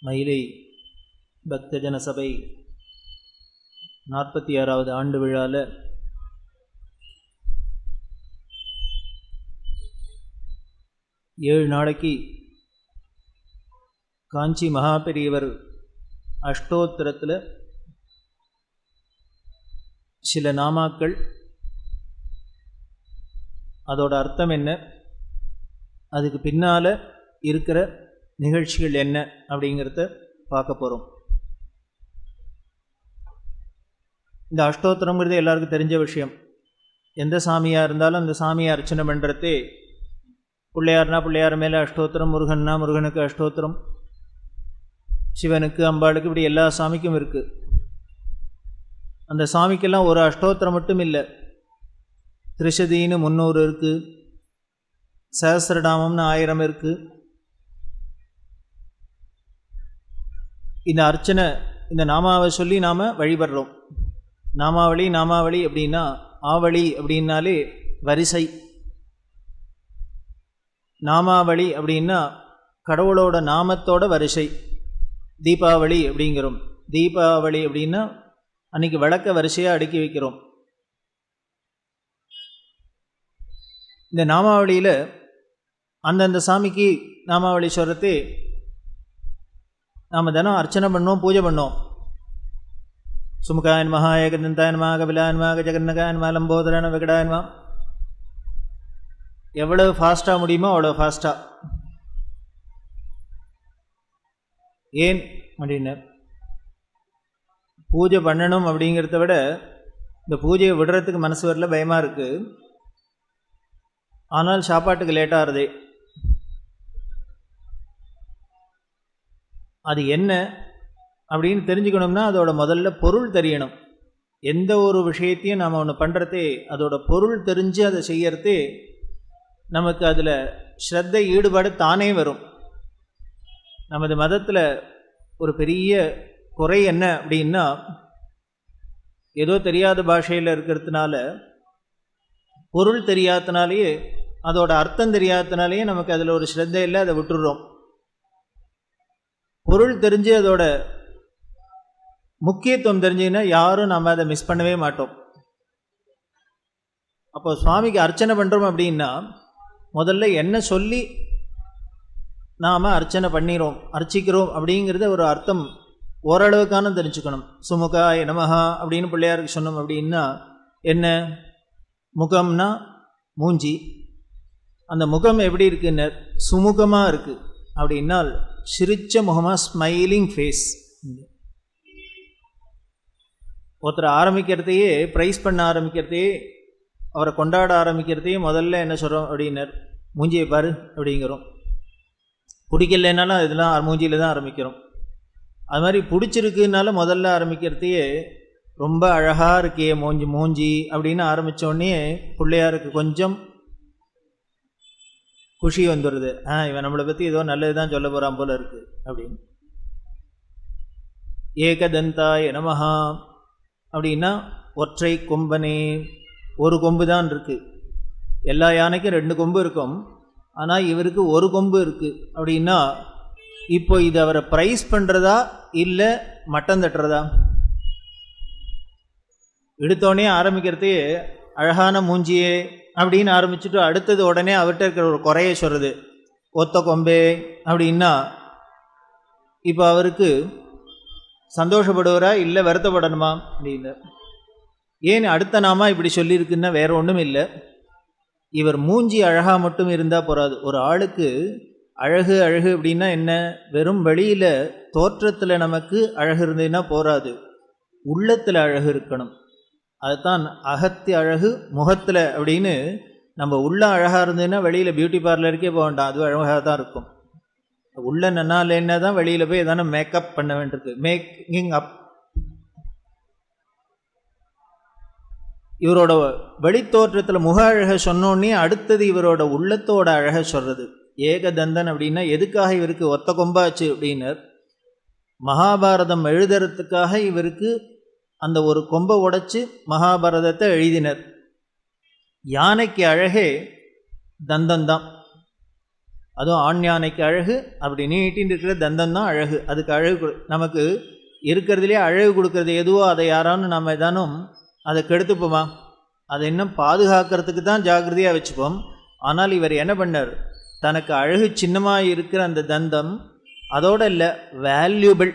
மயிலை பக்தஜன சபை 46வது ஆண்டு விழாவில் 7 நாளைக்கு காஞ்சி மகாபெரியவர் அஷ்டோத்திரத்தில் சில நாமாக்கள், அதோட அர்த்தம் என்ன, அதுக்கு பின்னால் இருக்கிற நிகழ்ச்சிகள் என்ன அப்படிங்கிறத பார்க்க போகிறோம். இந்த அஷ்டோத்திரங்கிறது எல்லாருக்கும் தெரிஞ்ச விஷயம். எந்த சாமியாக இருந்தாலும் அந்த சாமியை அர்ச்சனை பண்ணுறதே, பிள்ளையார்னா பிள்ளையார் மேலே அஷ்டோத்திரம், முருகன்னா முருகனுக்கு அஷ்டோத்திரம், சிவனுக்கு அம்பாளுக்கு, இப்படி எல்லா சாமிக்கும் இருக்குது. அந்த சாமிக்கெல்லாம் ஒரு அஷ்டோத்திரம் மட்டும் இல்லை, திரிசதின்னு 300 இருக்குது, சஹஸ்ரநாமம்னு 1000 இருக்குது. இந்த அர்ச்சனை, இந்த நாமாவை சொல்லி நாம் வழிபடுறோம். நாமாவளி அப்படின்னா, ஆவளி அப்படின்னாலே வரிசை. நாமாவளி அப்படின்னா கடவுளோட நாமத்தோட வரிசை. தீபாவளி அப்படிங்கிறோம். தீபாவளி அப்படின்னா அன்றைக்கி விளக்க வரிசையாக அடுக்கி வைக்கிறோம். இந்த நாமாவளியில் அந்தந்த சாமிக்கு நாமாவளி சொல்கிறதே நாம் தினம் அர்ச்சனை பண்ணோம், பூஜை பண்ணோம். சுமுகாயன் மகா, ஏகதந்தாயன் மகா, கபிலாயன் மகா, ஜெகன்னகாயன் மகா, லம்போதரன் விகடாயன் மகா. எவ்வளவு ஃபாஸ்ட்டாக முடியுமோ அவ்வளோ ஃபாஸ்ட்டாக. ஏன் அப்படின்னு, பூஜை பண்ணணும் அப்படிங்கிறத விட இந்த பூஜையை விடுறதுக்கு மனசு வரல, பயமாக இருக்குது. ஆனால் சாப்பாட்டுக்கு லேட்டாக ஆகுதே. அது என்ன அப்படின்னு தெரிஞ்சுக்கணும்னா அதோட முதல்ல பொருள் தெரியணும். எந்த ஒரு விஷயத்தையும் நாம் ஒன்று பண்ணுறதே அதோட பொருள் தெரிஞ்சு அதை செய்யறதே நமக்கு அதில் ஸ்ரத்தை, ஈடுபாடு தானே வரும். நமது மதத்தில் ஒரு பெரிய குறை என்ன அப்படின்னா, ஏதோ தெரியாத பாஷையில் இருக்கிறதுனால, பொருள் தெரியாதனாலேயே, அதோட அர்த்தம் தெரியாதனாலேயே நமக்கு அதில் ஒரு ஸ்ரத்தை இல்லை, அதை விட்டுடுறோம். பொருள் தெரிஞ்சு அதோட முக்கியத்துவம் தெரிஞ்சுன்னா யாரும் நம்ம அதை மிஸ் பண்ணவே மாட்டோம். அப்போ சுவாமிக்கு அர்ச்சனை பண்ணுறோம் அப்படின்னா முதல்ல என்ன சொல்லி நாம் அர்ச்சனை பண்ணிக்கிறோம், அர்ச்சிக்கிறோம் அப்படிங்கிறத ஒரு அர்த்தம் ஓரளவுக்கான தெரிஞ்சுக்கணும். சுமுகாய நமஹா அப்படின்னு பிள்ளையாருக்கு சொன்னோம் அப்படின்னா என்ன, முகம்னா மூஞ்சி. அந்த முகம் எப்படி இருக்குன்னு, சுமுகமாக இருக்குது அப்படின்னால் சிரிச்ச முகமாக, ஸ்மைலிங் ஃபேஸ். ஒருத்தர் ஆரம்பிக்கிறதையே, ப்ரைஸ் பண்ண ஆரம்பிக்கிறதையே, அவரை கொண்டாட ஆரம்பிக்கிறதையே முதல்ல என்ன சொல்கிறோம் அப்படின்னர், மூஞ்சியை பாரு அப்படிங்கிறோம். பிடிக்கலனாலும் இதெல்லாம் மூஞ்சியில் தான் ஆரம்பிக்கிறோம். அது மாதிரி பிடிச்சிருக்குனால முதல்ல ஆரம்பிக்கிறதையே, ரொம்ப அழகாக இருக்கே மூஞ்சி அப்படின்னு ஆரம்பித்தோடனே பிள்ளையாருக்கு கொஞ்சம் குஷி வந்துடுது. இவன் நம்மளை பற்றி ஏதோ நல்லது தான் சொல்ல போகிறான் போல இருக்குது அப்படின்னு. ஏகதந்தாய நமஹா அப்படின்னா ஒற்றை கொம்பனே, ஒரு கொம்பு தான் இருக்குது. எல்லா யானைக்கும் 2 கொம்பு இருக்கும், ஆனால் இவருக்கு ஒரு கொம்பு இருக்குது அப்படின்னா, இப்போ இது அவரை ப்ரைஸ் பண்ணுறதா இல்லை மட்டம் தட்டுறதா? எடுத்தோடனே ஆரம்பிக்கிறதே அழகான மூஞ்சியே அப்படின்னு ஆரம்பிச்சுட்டு அடுத்தது உடனே அவர்கிட்ட இருக்கிற ஒரு குறைய சொல்கிறது, ஒத்த கொம்பே அப்படின்னா, இப்போ அவருக்கு சந்தோஷப்படுவரா இல்லை வருத்தப்படணுமா அப்படின்னு. ஏன் அடுத்த நாமா இப்படி சொல்லியிருக்குன்னா வேற ஒன்றும் இல்லை, இவர் மூஞ்சி அழகாக மட்டும் இருந்தால் போகாது. ஒரு ஆளுக்கு அழகு அப்படின்னா என்ன, வெறும் வெளியில் தோற்றத்தில் நமக்கு அழகு இருந்ததுன்னா போகாது, உள்ளத்தில் அழகு இருக்கணும். அதுதான் அகத்திய அழகு முகத்தில் அப்படின்னு. நம்ம உள்ள அழகாக இருந்ததுன்னா வெளியில் பியூட்டி பார்லருக்கே போக வேண்டாம், அது அழகாக தான் இருக்கும். உள்ள நன்னாலேன்னா தான் வெளியில் போய் எதான மேக்கப் பண்ண வேண்டியிருக்கு, மேக்கிங் அப். இவரோட வெளித்தோற்றத்தில் முக அழகை சொன்னோன்னே அடுத்தது இவரோட உள்ளத்தோட அழகை சொல்கிறது. ஏகதந்தன் அப்படின்னா எதுக்காக இவருக்கு ஒத்த கொம்பாச்சு அப்படின்னர், மகாபாரதம் எழுதுறதுக்காக இவருக்கு அந்த ஒரு கொம்பை உடைச்சி மகாபாரதத்தை எழுதினர். யானைக்கு அழகே தந்தந்தான். அதுவும் ஆண் யானைக்கு அழகு, அப்படி நீட்டின்னு இருக்கிற தந்தம் தான் அழகு. அதுக்கு அழகு நமக்கு இருக்கிறதுலே அழகு கொடுக்கறது எதுவோ அதை யாராலும் நம்ம ஏதானும் அதை கெடுத்துப்போமா? அதை இன்னும் பாதுகாக்கிறதுக்கு தான் ஜாக்கிரதையாக வச்சுப்போம். ஆனால் இவர் என்ன பண்ணார், தனக்கு அழகு சின்னமாக இருக்கிற அந்த தந்தம் அதோடு இல்லை, வேல்யூபிள்,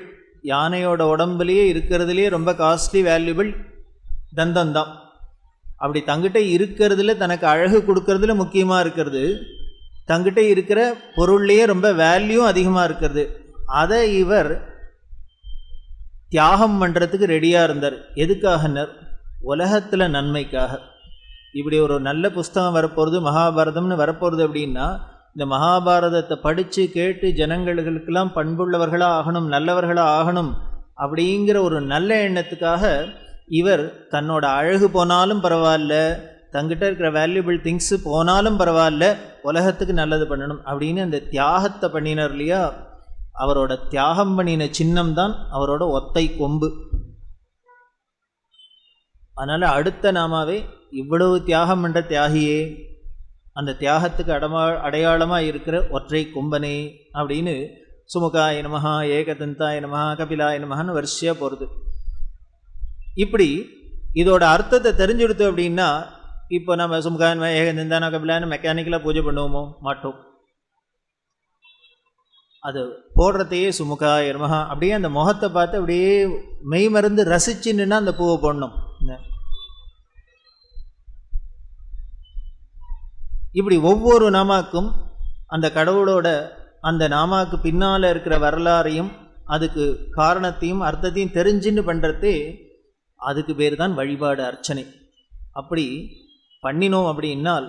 யானையோட உடம்புலேயே இருக்கிறதுலே ரொம்ப காஸ்ட்லி வேல்யூபிள் தந்தம் தான். அப்படி தங்கிட்ட இருக்கிறதுல தனக்கு அழகு கொடுக்கறதுல முக்கியமாக இருக்கிறது, தங்கிட்ட இருக்கிற பொருள்லேயே ரொம்ப வேல்யூ அதிகமாக இருக்கிறது. அதை இவர் தியாகம் பண்ணுறதுக்கு ரெடியாக இருந்தார். எதுக்காகனர்? உலகத்தில் நன்மைக்காக. இப்படி ஒரு நல்ல புஸ்தகம் வரப்போகிறது, மகாபாரதம்னு வரப்போகிறது அப்படின்னா, இந்த மகாபாரதத்தை படித்து கேட்டு ஜனங்களுக்கெல்லாம் பண்புள்ளவர்களாக ஆகணும், நல்லவர்களாக ஆகணும் அப்படிங்கிற ஒரு நல்ல எண்ணத்துக்காக இவர் தன்னோட அழகு போனாலும் பரவாயில்ல, தங்கிட்ட இருக்கிற வேல்யூபிள் திங்ஸு போனாலும் பரவாயில்ல, உலகத்துக்கு நல்லது பண்ணணும் அப்படின்னு அந்த தியாகத்தை பண்ணினார் இல்லையா? அவரோட தியாகம் பண்ணின சின்னம் தான் அவரோட ஒத்தை கொம்பு. அதனால் அடுத்த நாமாவே இவ்வளவு தியாகம் என்ற தியாகியே, அந்த தியாகத்துக்கு அடையாளமாக இருக்கிற ஒற்றை கொம்பனே அப்படின்னு சுமுகாய நமஹா, ஏகதந்தாய நமஹா, கபிலாய நமஹான்னு வரிசையாக போகிறது. இப்படி இதோட அர்த்தத்தை தெரிஞ்சுடுத்து அப்படின்னா, இப்போ நம்ம சுமுகாய ஏகதந்தான கபிலான்னு மெக்கானிக்கலாக பூஜை பண்ணுவோமோ? மாட்டோம். அது போடுறதையே சுமுகாய நமஹா அப்படியே அந்த முகத்தை பார்த்து அப்படியே மெய் மருந்து ரசிச்சுன்னா அந்த பூவை போடணும். இப்படி ஒவ்வொரு நாமாக்கும் அந்த கடவுளோட அந்த நாமாவுக்கு பின்னால் இருக்கிற வரலாறையும் அதுக்கு காரணத்தையும் அர்த்தத்தையும் தெரிஞ்சுன்னு பண்ணுறதே அதுக்கு பேர் தான் வழிபாடு, அர்ச்சனை. அப்படி பண்ணினோம் அப்படின்னால்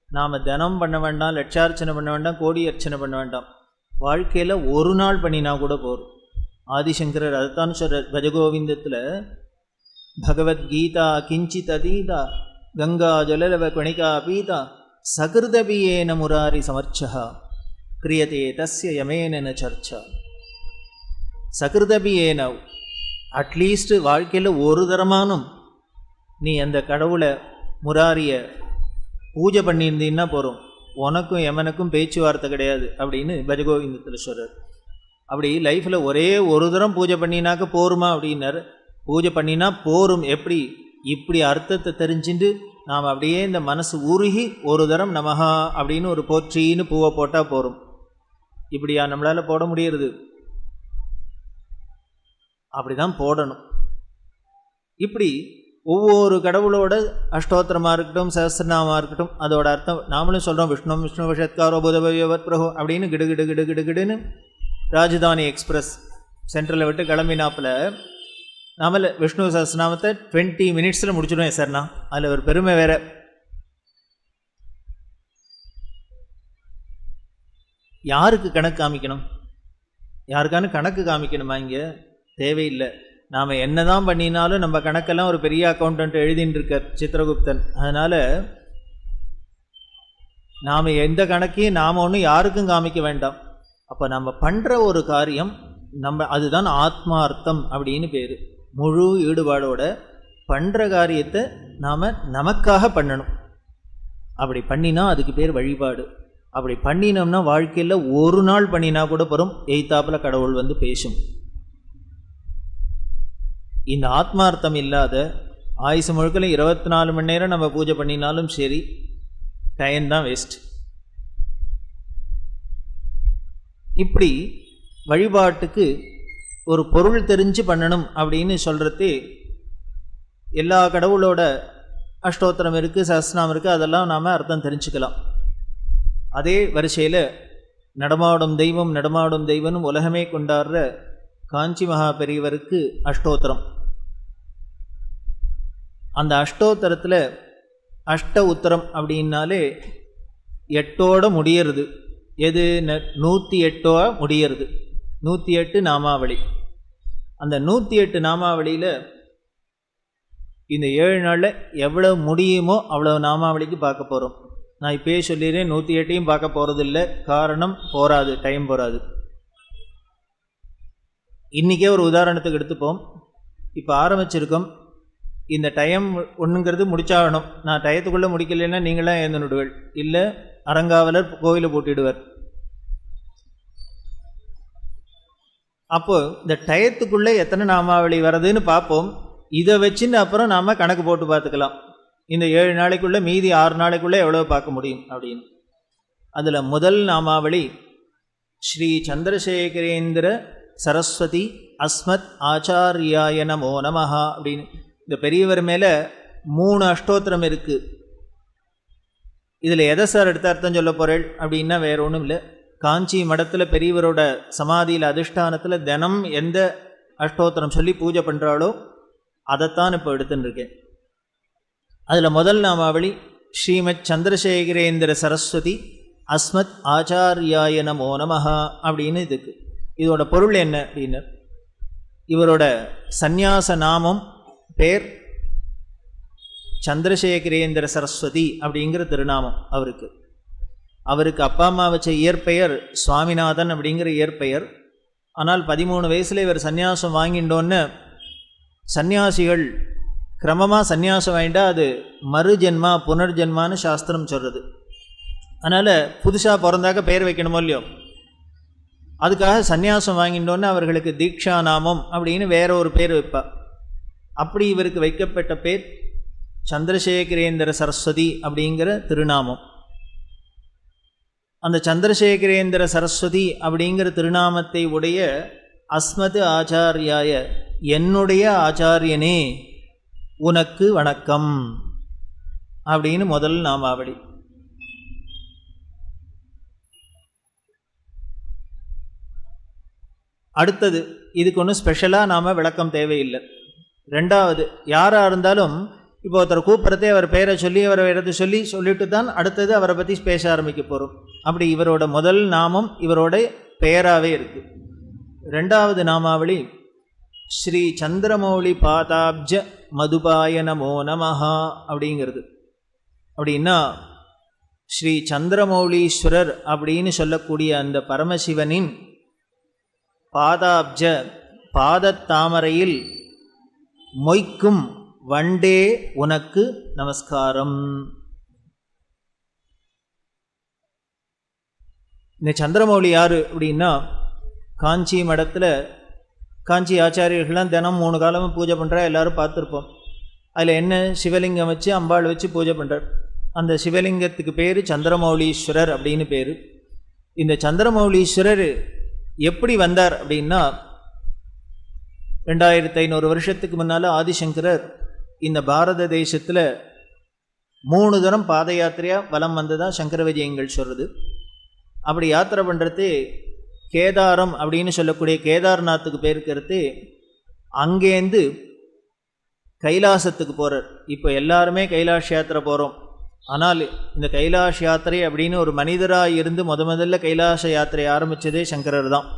நாம் தினம் பண்ண வேண்டாம், லட்சார்ச்சனை பண்ண வேண்டாம், கோடி அர்ச்சனை பண்ண வேண்டாம். வாழ்க்கையில் ஒரு நாள் பண்ணினா கூட போகும். ஆதிசங்கரர் அதுதான் சொல்கிறார் பஜகோவிந்தத்தில், பகவத்கீதா கிஞ்சித் அதீதா கங்கா ஜலலவ கணிகா பீதா சகிருதபியேன முராரி சமர்ச்சா கிரியதே தஸ்ய யமேன சர்ச்சா. சகிருதபியேன, அட்லீஸ்ட் வாழ்க்கையில் ஒரு தரமானும் நீ அந்த கடவுளை முராரியை பூஜை பண்ணியிருந்தீன்னா போகிறோம், உனக்கும் யமனுக்கும் பேச்சுவார்த்தை கிடையாது அப்படின்னு பஜகோவிந்தத்தில் சொல்கிறார். அப்படி லைஃப்பில் ஒரே ஒரு தரம் பூஜை பண்ணினாக்க போருமா அப்படின்னார். பூஜை பண்ணினா போரும். எப்படி? இப்படி அர்த்தத்தை தெரிஞ்சுட்டு நாம் அப்படியே இந்த மனசு உருகி ஒரு தரம் நமஹா அப்படின்னு ஒரு போற்றின்னு பூவை போட்டால் போரும். இப்படியா நம்மளால் போட முடியறது? அப்படி தான் போடணும். இப்படி ஒவ்வொரு கடவுளோட அஷ்டோத்திரமாக இருக்கட்டும், சஹஸ்ரநாமமாக இருக்கட்டும், அதோட அர்த்தம் நாமளும் சொல்கிறோம். விஷ்ணு விஷ்ணு விஷத்காரோ புதபவியவத் பிரபு அப்படின்னு கிடு கிடு கிடு கிடு கிடுன்னு ராஜதானி எக்ஸ்பிரஸ் சென்ட்ரலில் விட்டு கிளம்பினாப்பில் நாம விஷ்ணு சஹஸ்ரநாமத்தை 20 மினிட்ஸில் முடிச்சிடுவேன் சார்ண்ணா. அதில் ஒரு பெருமை வேற. யாருக்கு கணக்கு காமிக்கணும்? யாருக்கானு கணக்கு காமிக்கணுமா? இங்கே தேவையில்லை. நாம் என்ன தான் பண்ணினாலும் நம்ம கணக்கெல்லாம் ஒரு பெரிய அக்கௌண்டன்ட் எழுதின்னு இருக்கார் சித்திரகுப்தன். அதனால் நாம் எந்த கணக்கையும் நாம் ஒன்றும் யாருக்கும் காமிக்க வேண்டாம். அப்போ நம்ம பண்ணுற ஒரு காரியம் அதுதான் ஆத்மார்த்தம் அப்படின்னு பேர். முழு ஈடுபாடோட பண்ணுற காரியத்தை நாம் நமக்காக பண்ணணும். அப்படி பண்ணினா அதுக்கு பேர் வழிபாடு. அப்படி பண்ணினோம்னா வாழ்க்கையில் ஒரு நாள் பண்ணினா கூட போகிறோம், எய்த்தாப்பில் கடவுள் வந்து பேசும். இந்த ஆத்மார்த்தம் இல்லாத ஆயுசு முழுக்கல 24 மணி நேரம் நம்ம பூஜை பண்ணினாலும் சரி, டைம்தான் வேஸ்ட். இப்படி வழிபாட்டுக்கு ஒரு பொருள் தெரிஞ்சு பண்ணணும் அப்படின்னு சொல்கிறதே, எல்லா கடவுளோட அஷ்டோத்திரம் இருக்குது, சஹஸ்ரநாமம் இருக்குது, அதெல்லாம் நாம் அர்த்தம் தெரிஞ்சுக்கலாம். அதே வரிசையில் நடமாடும் தெய்வம் நடமாடும் தெய்வனும் உலகமே கொண்டாடுற காஞ்சி மகா பெரியவருக்கு அஷ்டோத்திரம். அந்த அஷ்டோத்திரத்தில் அஷ்ட உத்தரம் அப்படின்னாலே 8ஓட முடியறது. எது? 108 முடியறது. 108 நாமாவளி. அந்த 108 நாமாவளியில் இந்த 7 நாளில் எவ்வளோ முடியுமோ அவ்வளோ நாமாவளிக்கு பார்க்க போகிறோம். நான் இப்போயே சொல்லிடுறேன், 108ஐயும் பார்க்க போகிறதில்ல. காரணம் போராது, டைம் போராது. இன்றைக்கே ஒரு உதாரணத்துக்கு எடுத்துப்போம். இப்போ ஆரம்பிச்சிருக்கோம். இந்த டைம் ஒன்றுங்கிறது முடிச்சாகணும். நான் டயத்துக்குள்ளே முடிக்கலைன்னா நீங்களாம் எழுந்துடுவேள், இல்லை அரங்காவலர் கோவிலை போட்டிடுவர். அப்போது இந்த டயத்துக்குள்ளே எத்தனை நாமாவளி வருதுன்னு பார்ப்போம். இதை வச்சுன்னு அப்புறம் நாம் கணக்கு போட்டு பார்த்துக்கலாம். இந்த 7 நாளைக்குள்ளே மீதி 6 நாளைக்குள்ளே எவ்வளோ பார்க்க முடியும் அப்படின்னு. அதில் முதல் நாமாவளி ஸ்ரீ சந்திரசேகரேந்திர சரஸ்வதி அஸ்மத் ஆச்சாரியாய நமோ நமஹா அப்படின்னு. இந்த பெரியவர் மேலே 3 அஷ்டோத்திரம் இருக்குது. இதில் எதை சார் எடுத்த அர்த்தம் சொல்ல போகிறேன் அப்படின்னா வேறு ஒன்றும் இல்லை. காஞ்சி மடத்தில் பெரியவரோட சமாதியில் அதிஷ்டானத்தில் தினம் எந்த அஷ்டோத்திரம் சொல்லி பூஜை பண்ணுறாளோ அதைத்தான் இப்போ எடுத்துன்னு இருக்கேன். அதில் முதல் நாமாவளி ஸ்ரீமத் சந்திரசேகரேந்திர சரஸ்வதி அஸ்மத் ஆச்சாரியாய நமோ நமஹா அப்படின்னு இதுக்கு. இதோட பொருள் என்ன அப்படின்னு, இவரோட சந்நியாச நாமம் பேர் சந்திரசேகரேந்திர சரஸ்வதி அப்படிங்கிற திருநாமம். அவருக்கு அப்பா அம்மா வச்ச இயற்பெயர் சுவாமிநாதன் அப்படிங்கிற இயற்பெயர். ஆனால் 13 வயசில் இவர் சந்நியாசம் வாங்கிட்டோன்னு சந்நியாசிகள் கிரமமாக சந்நியாசம் வாங்கிட்டா அது மறுஜென்மா புனர்ஜென்மான்னு சாஸ்திரம் சொல்கிறது. அதனால் புதுசாக பிறந்தாக்க பெயர் வைக்கணுமோ இல்லையோ, அதுக்காக சந்நியாசம் வாங்கிட்டோன்னு அவர்களுக்கு தீக்ஷா நாமம் அப்படின்னு வேற ஒரு பேர் வைப்பா. அப்படி இவருக்கு வைக்கப்பட்ட பேர் சந்திரசேகரேந்திர சரஸ்வதி அப்படிங்கிற திருநாமம். அந்த சந்திரசேகரேந்திர சரஸ்வதி அப்படிங்கிற திருநாமத்தை உடைய அஸ்மத் ஆச்சாரியாய என்னுடைய ஆச்சாரியனே உனக்கு வணக்கம் அப்படின்னு முதல் நாமாவளி. அடுத்தது, இதுக்கு ஒன்றும் ஸ்பெஷலாக நாம் விளக்கம் தேவையில்லை. ரெண்டாவது, யாராக இருந்தாலும் இப்போ ஒருத்தர் கூப்பிட்றதே அவர் பெயரை சொல்லி அவரை இடத்தை சொல்லிட்டு தான் அடுத்தது அவரை பற்றி பேச ஆரம்பிக்க போகிறோம். அப்படி இவரோட முதல் நாமம் இவரோட பெயராகவே இருக்குது. ரெண்டாவது நாமாவளி ஸ்ரீ சந்திரமௌலி பாதாப்ஜ மதுபாய நமோ நமஹா அப்படிங்கிறது. அப்படின்னா ஸ்ரீ சந்திரமௌலீஸ்வரர் அப்படின்னு சொல்லக்கூடிய அந்த பரமசிவனின் பாதாப்ஜ பாதத்தாமரையில் மொய்க்கும் வண்டே உனக்கு நமஸ்காரம். இந்த சந்திரமௌலி யார் அப்படின்னா, காஞ்சி மடத்தில் காஞ்சி ஆச்சாரியர்கள்லாம் தினம் 3 காலமும் பூஜை பண்ணுறா, எல்லோரும் பார்த்துருப்போம். அதில் என்ன சிவலிங்கம் வச்சு அம்பாள் வச்சு பூஜை பண்ணுறார். அந்த சிவலிங்கத்துக்கு பேர் சந்திரமௌலீஸ்வரர் அப்படின்னு பேர். இந்த சந்திரமௌலீஸ்வரர் எப்படி வந்தார் அப்படின்னா, 2500 வருஷத்துக்கு முன்னால் ஆதிசங்கரர் இந்த பாரத தேசத்தில் 3 தரம் பாத யாத்திரையாக வலம் வந்ததாக சங்கர விஜயங்கள் சொல்கிறது. அப்படி யாத்திரை பண்ணுறது கேதாரம் அப்படின்னு சொல்லக்கூடிய கேதார்நாத்துக்கு போயிருக்கிறது. அங்கேருந்து கைலாசத்துக்கு போகிறார். இப்போ எல்லாருமே கைலாஷ் யாத்திரை போகிறோம். ஆனால் இந்த கைலாஷ் யாத்திரை அப்படின்னு ஒரு மனிதராக இருந்து முதல்ல கைலாச யாத்திரை ஆரம்பித்ததே சங்கரர் தான்.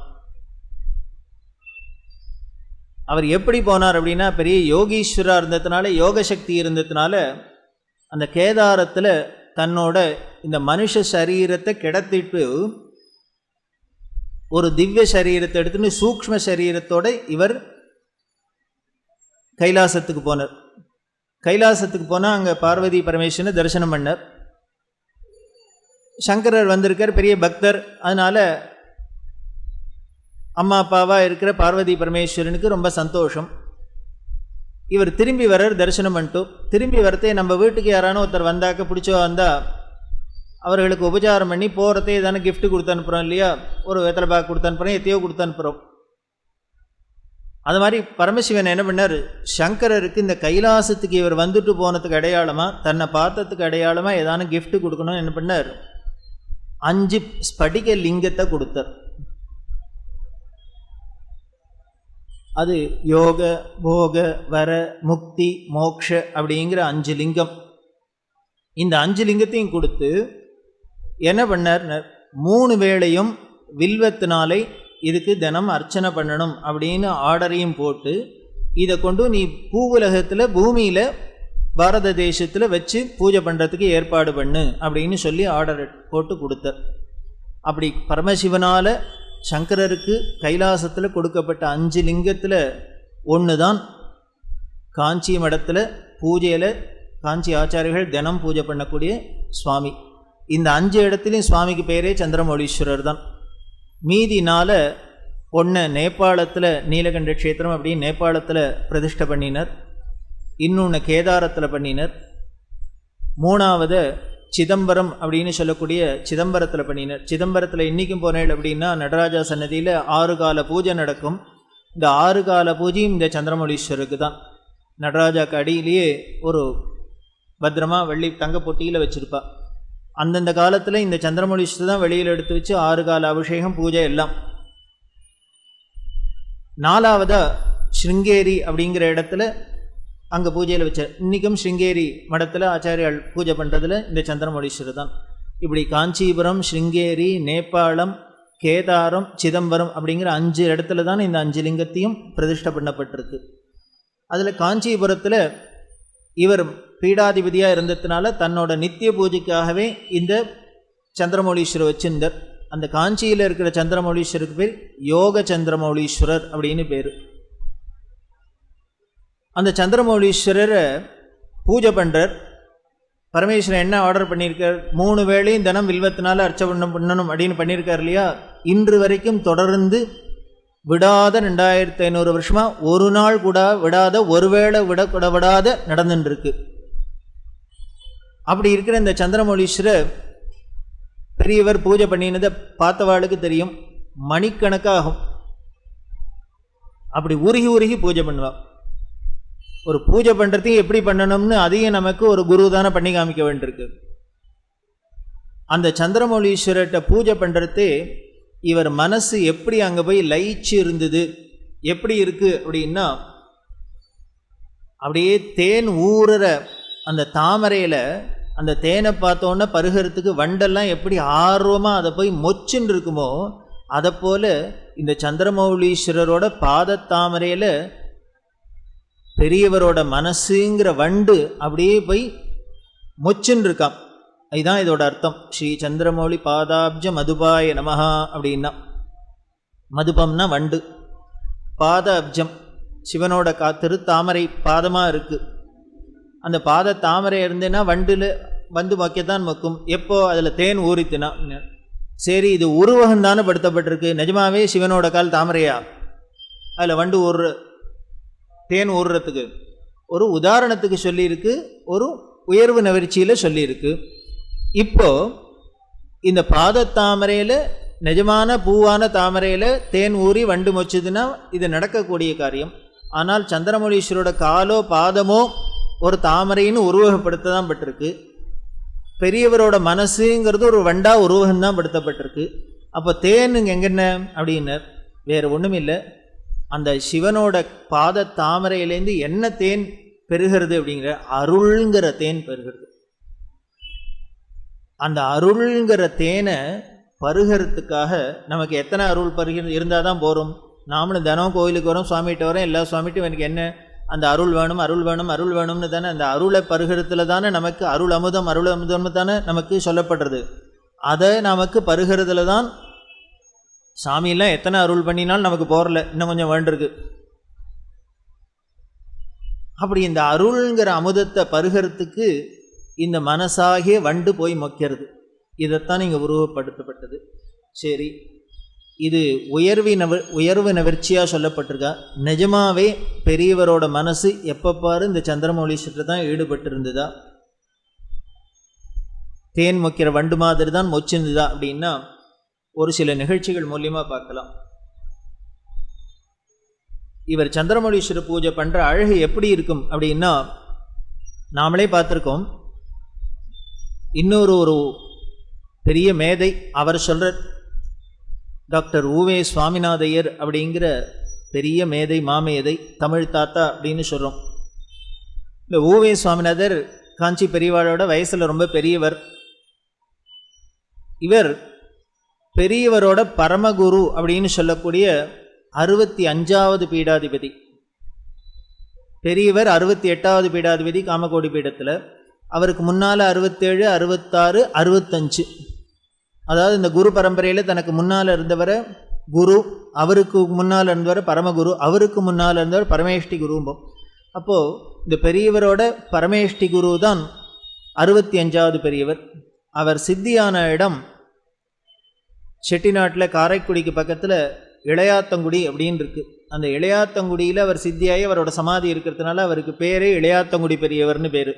அவர் எப்படி போனார் அப்படின்னா, பெரிய யோகீஸ்வராக இருந்ததுனால, யோக சக்தி இருந்ததுனால அந்த கேதாரத்தில் தன்னோட இந்த மனுஷ சரீரத்தை கிடத்திட்டு ஒரு திவ்ய சரீரத்தை எடுத்துன்னு சூக்ஷ்ம சரீரத்தோடு இவர் கைலாசத்துக்கு போனார். கைலாசத்துக்கு போனால் அங்கே பார்வதி பரமேஸ்வரனை தரிசனம் பண்ணார். சங்கரர் வந்திருக்கார், பெரிய பக்தர். அதனால் அம்மா அப்பாவாக இருக்கிற பார்வதி பரமேஸ்வரனுக்கு ரொம்ப சந்தோஷம். இவர் திரும்பி வர்றார் தரிசனம் பண்ணிட்டு. திரும்பி வரத்தே நம்ம வீட்டுக்கு யாரானோ ஒருத்தர் வந்தாக்க பிடிச்சோ வந்தால் அவர்களுக்கு உபச்சாரம் பண்ணி போகிறதே ஏதானே கிஃப்ட் கொடுத்து அனுப்புகிறோம் இல்லையா, ஒரு வெத்தலை பாக்கு கொடுத்து அனுப்புகிறோம், எத்தையோ கொடுத்து அனுப்புகிறோம். அது மாதிரி பரமசிவன் என்ன பண்ணார், சங்கரருக்கு இந்த கைலாசத்துக்கு இவர் வந்துட்டு போனதுக்கு அடையாளமாக, தன்னை பார்த்ததுக்கு அடையாளமாக ஏதானு கிஃப்ட் கொடுக்கணும்னு என்ன பண்ணார், 5 ஸ்படிக லிங்கத்தை கொடுத்தார். அது யோக போக வர முக்தி மோக்ஷ அப்படிங்கிற 5 லிங்கம். இந்த 5 லிங்கத்தையும் கொடுத்து என்ன பண்ணார், 3 வேளையும் வில்வத்தினாலே இதுக்கு தினம் அர்ச்சனை பண்ணணும் அப்படின்னு ஆர்டரையும் போட்டு, இதை கொண்டு நீ பூவுலகத்தில் பூமியில் பாரத தேசத்தில் வச்சு பூஜை பண்ணுறதுக்கு ஏற்பாடு பண்ணு அப்படின்னு சொல்லி ஆர்டர் போட்டு கொடுத்தார். அப்படி பரமசிவனால் சங்கரருக்கு கைலாசத்தில் கொடுக்கப்பட்ட 5 லிங்கத்தில் ஒன்று தான் காஞ்சி மடத்தில் பூஜையில் காஞ்சி ஆச்சாரியர்கள் தினம் பூஜை பண்ணக்கூடிய சுவாமி. இந்த 5 இடத்துலையும் சுவாமிக்கு பேரே சந்திரமௌலீஸ்வரர் தான். மீதி 4 ஒன்று நேபாளத்தில் நீலகண்ட க்ஷேத்திரம் அப்படின்னு நேபாளத்தில் பிரதிஷ்டை பண்ணினர், இன்னொன்று கேதாரத்தில் பண்ணினர், மூணாவது சிதம்பரம் அப்படின்னு சொல்லக்கூடிய சிதம்பரத்தில் பண்ணினர். சிதம்பரத்தில் இன்றைக்கும் போனேன் அப்படின்னா நடராஜா சன்னதியில் 6 கால பூஜை நடக்கும். இந்த 6 கால பூஜையும் இந்த சந்திரமௌலீஸ்வருக்கு தான். நடராஜாக்கு அடியிலேயே ஒரு பத்திரமாக வெள்ளி தங்க பொட்டியில் வச்சுருப்பா. அந்தந்த காலத்தில் இந்த சந்திரமௌலீஸ்வரர் தான் வெளியில் எடுத்து வச்சு 6 கால அபிஷேகம் பூஜை எல்லாம். 4வதாக ஸ்ருங்கேரி அப்படிங்கிற இடத்துல அங்கே பூஜையில் வச்சார். இன்றைக்கும் ஸ்ருங்கேரி மடத்தில் ஆச்சாரியால் பூஜை பண்ணுறதுல இந்த சந்திரமௌலீஸ்வரர் தான். இப்படி காஞ்சிபுரம், ஸ்ருங்கேரி, நேபாளம், கேதாரம், சிதம்பரம் அப்படிங்கிற 5 இடத்துல தான் இந்த 5 லிங்கத்தையும் பிரதிஷ்டை பண்ணப்பட்டிருக்கு. அதில் காஞ்சிபுரத்தில் இவர் பீடாதிபதியாக இருந்ததுனால தன்னோட நித்திய பூஜைக்காகவே இந்த சந்திரமௌலீஸ்வரர் வச்சிருந்தார். அந்த காஞ்சியில் இருக்கிற சந்திரமௌலீஸ்வருக்கு பேர் யோக சந்திரமௌலீஸ்வரர் அப்படின்னு பேர். அந்த சந்திரமௌலீஸ்வரரை பூஜை பண்ணுறார். பரமேஸ்வரன் என்ன ஆர்டர் பண்ணியிருக்கார்? 3 வேளையும் தினம் வில்வத்தினால அர்ச்சனை பண்ணணும் அப்படின்னு பண்ணியிருக்கார் இல்லையா? இன்று வரைக்கும் தொடர்ந்து விடாத 2500 வருஷமாக ஒரு நாள் கூட விடாத, ஒரு வேளை விடாத நடந்துட்டுருக்கு. அப்படி இருக்கிற இந்த சந்திரமௌலீஸ்வரர் பெரியவர் பூஜை பண்ணினதை பார்த்தவாளுக்கு தெரியும். மணிக்கணக்காகும். அப்படி உருகி உருகி பூஜை பண்ணுவாள். ஒரு பூஜை பண்ணுறதையும் எப்படி பண்ணணும்னு அதையும் நமக்கு ஒரு குரு தானே பண்ணி காமிக்க வேண்டியிருக்கு. அந்த சந்திரமௌலீஸ்வரர்கிட்ட பூஜை பண்ணுறதே இவர் மனசு எப்படி அங்கே போய் லயிச்சு இருந்தது, எப்படி இருக்குது அப்படின்னா, அப்படியே தேன் ஊறுற அந்த தாமரையில் அந்த தேனை பார்த்தோன்னே பருகிறதுக்கு வண்டெல்லாம் எப்படி ஆர்வமாக அதை போய் மொச்சுன்னு இருக்குமோ, அதை போல் இந்த சந்திரமௌலீஸ்வரரோட பாதத்தாமரையில் பெரியவரோட மனசுங்கிற வண்டு அப்படியே போய் மொச்சுன்னு இருக்கான். இதுதான் இதோட அர்த்தம். ஸ்ரீ சந்திரமௌலி பாதாப்ஜ மதுபாய நமஹா அப்படின்னா, மதுபம்னா வண்டு, பாத அப்ஜம் சிவனோட தாமரை பாதமாக இருக்குது. அந்த பாத தாமரை இருந்தேன்னா வண்டில் வந்து மொக்கத்தான் மொக்கும். எப்போ அதில் தேன் ஊறித்துனா, சரி இது உருவகம்தானே படுத்தப்பட்டிருக்கு, நிஜமாவே சிவனோட கால் தாமரையா? அதில் வண்டு தேன் ஊறுறதுக்கு ஒரு உதாரணத்துக்கு சொல்லியிருக்கு, ஒரு உயர்வு நவிர்ச்சியில் சொல்லியிருக்கு. இப்போ இந்த பாதத்தாமரையில், நிஜமான பூவான தாமரையில் தேன் ஊறி வண்டு மொச்சுதுன்னா இது நடக்கக்கூடிய காரியம். ஆனால் சந்திரமௌலீஸ்வரோட காலோ பாதமோ ஒரு தாமரைன்னு உருவகப்படுத்த தான் பட்டிருக்கு. பெரியவரோட மனசுங்கிறது ஒரு வண்டா உருவகம்தான் படுத்தப்பட்டிருக்கு. அப்போ தேனுங்க எங்கென்ன அப்படின்னர், வேறு ஒன்றும் இல்லை, அந்த சிவனோட பாத தாமரையிலேருந்து என்ன தேன் பெறுகிறது அப்படிங்கிற அருள்ங்கிற தேன் பெறுகிறது. அந்த அருள்ங்கிற தேனை பருகிறதுக்காக நமக்கு எத்தனை அருள் பருகிறது இருந்தால் தான் போகிறோம். நாமளும் தினம் கோயிலுக்கு வரோம், சுவாமிகிட்ட வரோம், எல்லா சுவாமிகிட்டும் எனக்கு என்ன அந்த அருள் வேணும், அருள் வேணும், அருள் வேணும்னு தானே அந்த அருளை பருகிறதுல தானே நமக்கு அருள் அமுதம் தானே நமக்கு சொல்லப்படுறது. அதை நமக்கு பருகிறதுல தான். சாமியெல்லாம் எத்தனை அருள் பண்ணினாலும் நமக்கு போகிறல, இன்னும் கொஞ்சம் வேண்டிருக்கு. அப்படி இந்த அருள்ங்கிற அமுதத்தை பருகிறதுக்கு இந்த மனசாகிய வண்டு போய் மொக்கிறது. இதைத்தான் இங்கே உருவப்படுத்தப்பட்டது. சரி, இது உயர்வு நவிர்ச்சியாக சொல்லப்பட்டிருக்கா? நிஜமாவே பெரியவரோட மனசு எப்பப்பாரு இந்த சந்திரமௌலீஸ்வரர் தான் ஈடுபட்டு இருந்ததா? தேன் மொக்கிற வண்டு மாதிரி தான் மொச்சிருந்ததா அப்படின்னா ஒரு சில நிகழ்ச்சிகள் மூலியமாக பார்க்கலாம். இவர் சந்திரமௌலீஸ்வரர் பூஜை பண்ணுற அழகு எப்படி இருக்கும் அப்படின்னா நாமளே பார்த்துருக்கோம். இன்னொரு பெரிய மேதை அவர் சொல்கிறார், டாக்டர் உவே சுவாமிநாதையர் அப்படிங்கிற பெரிய மேதை, மாமேதை, தமிழ் தாத்தா அப்படின்னு சொல்கிறோம். இந்த உவே சுவாமிநாதர் காஞ்சி பெரியவாளோட வயசில் ரொம்ப பெரியவர். இவர் பெரியவரோட பரமகுரு அப்படின்னு சொல்லக்கூடிய 65வது பீடாதிபதி. பெரியவர் 68வது பீடாதிபதி காமகோடி பீடத்தில். அவருக்கு முன்னால் 67, 66, 65, அதாவது இந்த குரு பரம்பரையில் தனக்கு முன்னால் இருந்தவரை குரு, அவருக்கு முன்னால் இருந்தவர் பரமகுரு, அவருக்கு முன்னால் இருந்தவர் பரமேஷ்டி குரும்போம். அப்போது இந்த பெரியவரோட பரமேஷ்டி குரு தான் 65வது பெரியவர். அவர் சித்தியான இடம் செட்டிநாட்டில் காரைக்குடிக்கு பக்கத்தில் இளையாத்தங்குடி அப்படின்னு இருக்குது. அந்த இளையாத்தங்குடியில் அவர் சித்தியாகி அவரோட சமாதி இருக்கிறதுனால அவருக்கு பேரே இளையாத்தங்குடி பெரியவர்னு பேர்.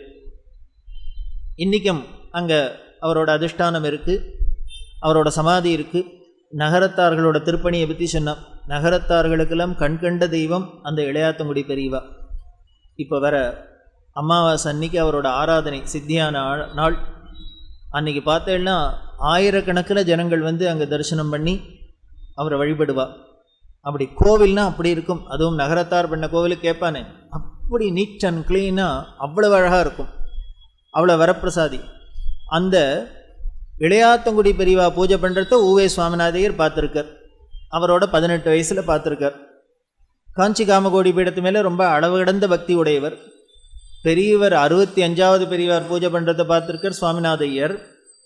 இன்றைக்கும் அங்கே அவரோட அதிஷ்டானம் இருக்குது, அவரோட சமாதி இருக்குது. நகரத்தார்களோட திருப்பணியை பற்றி சொன்னான். நகரத்தார்களுக்கெல்லாம் கண்கண்ட தெய்வம் அந்த இளையாத்தங்குடி பெரியவா. இப்போ வர அமாவாசை அன்னைக்கு அவரோட ஆராதனை சித்தியான நாள். அன்றைக்கி பார்த்தேன்னா ஆயிரக்கணக்கில் ஜனங்கள் வந்து அங்கே தரிசனம் பண்ணி அவரை வழிபடுவா. அப்படி கோவில்னா அப்படி இருக்கும். அதுவும் நகரத்தார் பண்ண கோவிலுக்கு கேட்பானே, அப்படி நீட் அண்ட் க்ளீனாக அவ்வளவு அழகாக இருக்கும், அவ்வளோ வரப்பிரசாதி. அந்த இளையாத்தங்குடி பெரியவா பூஜை பண்ணுறத ஊவே சுவாமிநாதையர் பார்த்துருக்கார். அவரோட 18 வயசில் பார்த்துருக்கார். காஞ்சி காமகோடி பீடத்து மேலே ரொம்ப அளவு கடந்த பக்தி உடையவர். பெரியவர் 65வது பெரியவர் பூஜை பண்ணுறதை பார்த்துருக்கார் சுவாமிநாதையர்.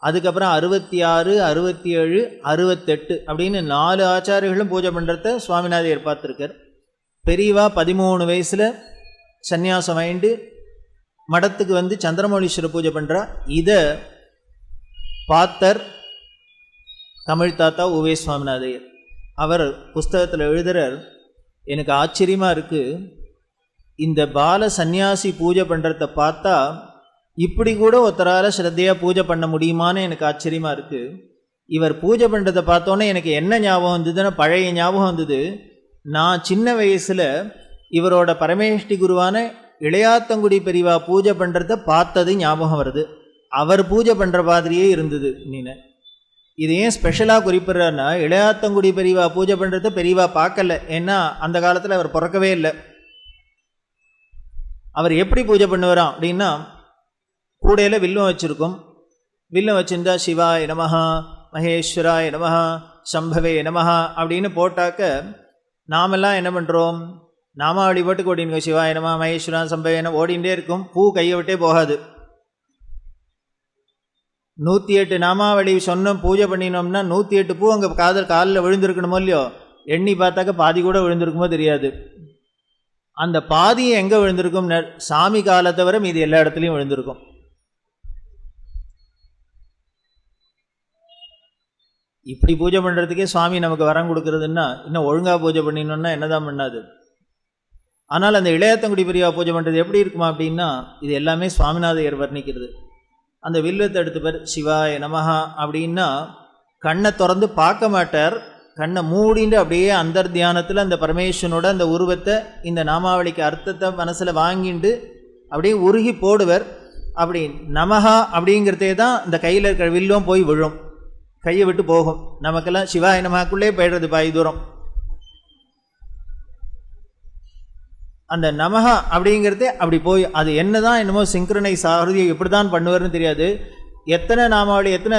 அதுக்கப்புறம் 66, 67, 68 அப்படின்னு 4 ஆச்சாரியர்களும் பூஜை பண்ணுறத சுவாமிநாதையர் பார்த்துருக்கார். பெரியவா 13 வயசில் சந்நியாசம் வாங்கிட்டு மடத்துக்கு வந்து சந்திரமௌலீஸ்வரர் பூஜை பண்ணுறா. இதை பார்த்தர் தமிழ் தாத்தா ஊவே சுவாமிநாதையர். அவர் புஸ்தகத்தில் எழுதுகிறார், எனக்கு ஆச்சரியமாக இருக்குது, இந்த பால சந்நியாசி பூஜை பண்ணுறத பார்த்தா இப்படி கூட ஒருத்தரால் ஸ்ரத்தையாக பூஜை பண்ண முடியுமான்னு எனக்கு ஆச்சரியமாக இருக்குது. இவர் பூஜை பண்ணுறதை பார்த்தோன்னே எனக்கு என்ன ஞாபகம் வந்ததுன்னா பழைய ஞாபகம் வந்தது. நான் சின்ன வயசில் இவரோட பரமேஷ்டி குருவான இளையாத்தங்குடி பெரியவா பூஜை பண்ணுறத பார்த்தது ஞாபகம் வருது. அவர் பூஜை பண்ணுற மாதிரியே இருந்தது. நீனு இது ஏன் ஸ்பெஷலாக குறிப்பிட்றாருன்னா, இளையாத்தங்குடி பெரியவா பூஜை பண்ணுறத பெரியவா பார்க்கல. ஏன்னா அந்த காலத்தில் அவர் பிறக்கவே இல்லை. அவர் எப்படி பூஜை பண்ணுவாராம் அப்படின்னா, கூடையில் வில்லம் வச்சுருக்கும். வில்லம் வச்சுருந்தா சிவாய நமஹா, மகேஸ்வராய நமஹா, சம்பவே நமஹா அப்படின்னு போட்டாக்க நாமெல்லாம் என்ன பண்ணுறோம், நாமாவளி போட்டுக்கு ஓடினுங்க. சிவாய நமஹா, மகேஸ்வரா, சம்பவே நம ஓடிகிட்டே இருக்கும். பூ கையை விட்டே போகாது. 108 நாமாவளி சொன்ன பூஜை பண்ணினோம்னா 108 பூ அங்கே காலில் விழுந்திருக்கணுமோ இல்லையோ, எண்ணி பார்த்தாக்க பாதி கூட விழுந்திருக்குமோ தெரியாது. அந்த பாதியை எங்கே விழுந்திருக்கும், சாமி காலத்தை வரை மீது எல்லா இடத்துலையும் விழுந்திருக்கும். இப்படி பூஜை பண்ணுறதுக்கே சுவாமி நமக்கு வரம் கொடுக்குறதுன்னா இன்னும் ஒழுங்காக பூஜை பண்ணினோன்னா என்னதான் பண்ணாது. ஆனால் அந்த இளையாத்தங்குடி பெரியவா பூஜை பண்ணுறது எப்படி இருக்குமா அப்படின்னா, இது எல்லாமே சுவாமிநாதையர் வர்ணிக்கிறது. அந்த வில்வத்தை எடுத்து பேர் சிவாய நமஹா அப்படின்னா கண்ணை திறந்து பார்க்க மாட்டார். கண்ணை மூடிண்டு அப்படியே அந்தர் தியானத்தில் அந்த பரமேஸ்வரனோட அந்த உருவத்தை, இந்த நாமாவளிக்கு அர்த்தத்தை மனசில் வாங்கிண்டு அப்படியே உருகி போடுவர். அப்படி நமஹா அப்படிங்கிறதே தான் இந்த கையில் இருக்கிற வில்லும் போய் விழும், கையை விட்டு போகும். நமக்கெல்லாம் சிவாய நமஹாக்குள்ளே போய்டுறது பாதி தூரம். அந்த நமஹா அப்படிங்கிறது அப்படி போய் அது என்ன தான் என்னமோ சிங்க்ரனைஸ் ஆகிறது, எப்படி தான் பண்ணுவார்னு தெரியாது. எத்தனை நாமாவளி எத்தனை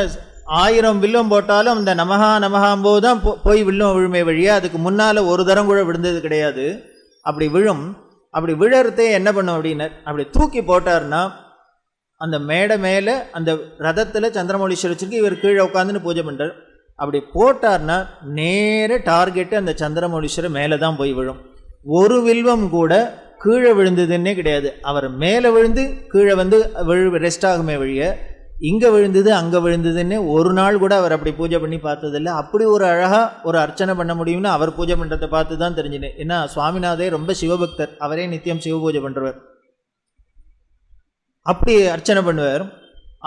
1000 வில்லம் போட்டாலும் அந்த நமஹா நமஹாம்போது தான் போய் வில்லம் விழுமே வழியா அதுக்கு முன்னால் ஒரு தரம் கூட விழுந்தது கிடையாது. அப்படி விழும். அப்படி விழறதே என்ன பண்ணும் அப்படின்னா, அப்படி தூக்கி போட்டார்னா அந்த மேடை மேலே அந்த ரதத்தில் சந்திரமௌலீஸ்வரர் வச்சுருக்கு, இவர் கீழே உட்காந்துன்னு பூஜை பண்ணுறார். அப்படி போட்டார்னா நேர டார்கெட்டு அந்த சந்திரமௌலீஸ்வரர் மேலே தான் போய் விழும். ஒரு வில்வம் கூட கீழே விழுந்ததுன்னே கிடையாது. அவர் மேலே விழுந்து கீழே வந்து ரெஸ்ட் ஆகுமே வழிய, இங்கே விழுந்தது அங்கே விழுந்ததுன்னு ஒரு நாள் கூட அவர் அப்படி பூஜை பண்ணி பார்த்ததில்லை. அப்படி ஒரு அழகாக ஒரு அர்ச்சனை பண்ண முடியும்னு அவர் பூஜை பண்ணுறதை பார்த்து தான் தெரிஞ்சினேன். ஏன்னா சுவாமிநாதே ரொம்ப சிவபக்தர், அவரே நித்தியம் சிவ பூஜை பண்ணுறவர். அப்படி அர்ச்சனை பண்ணுவார்.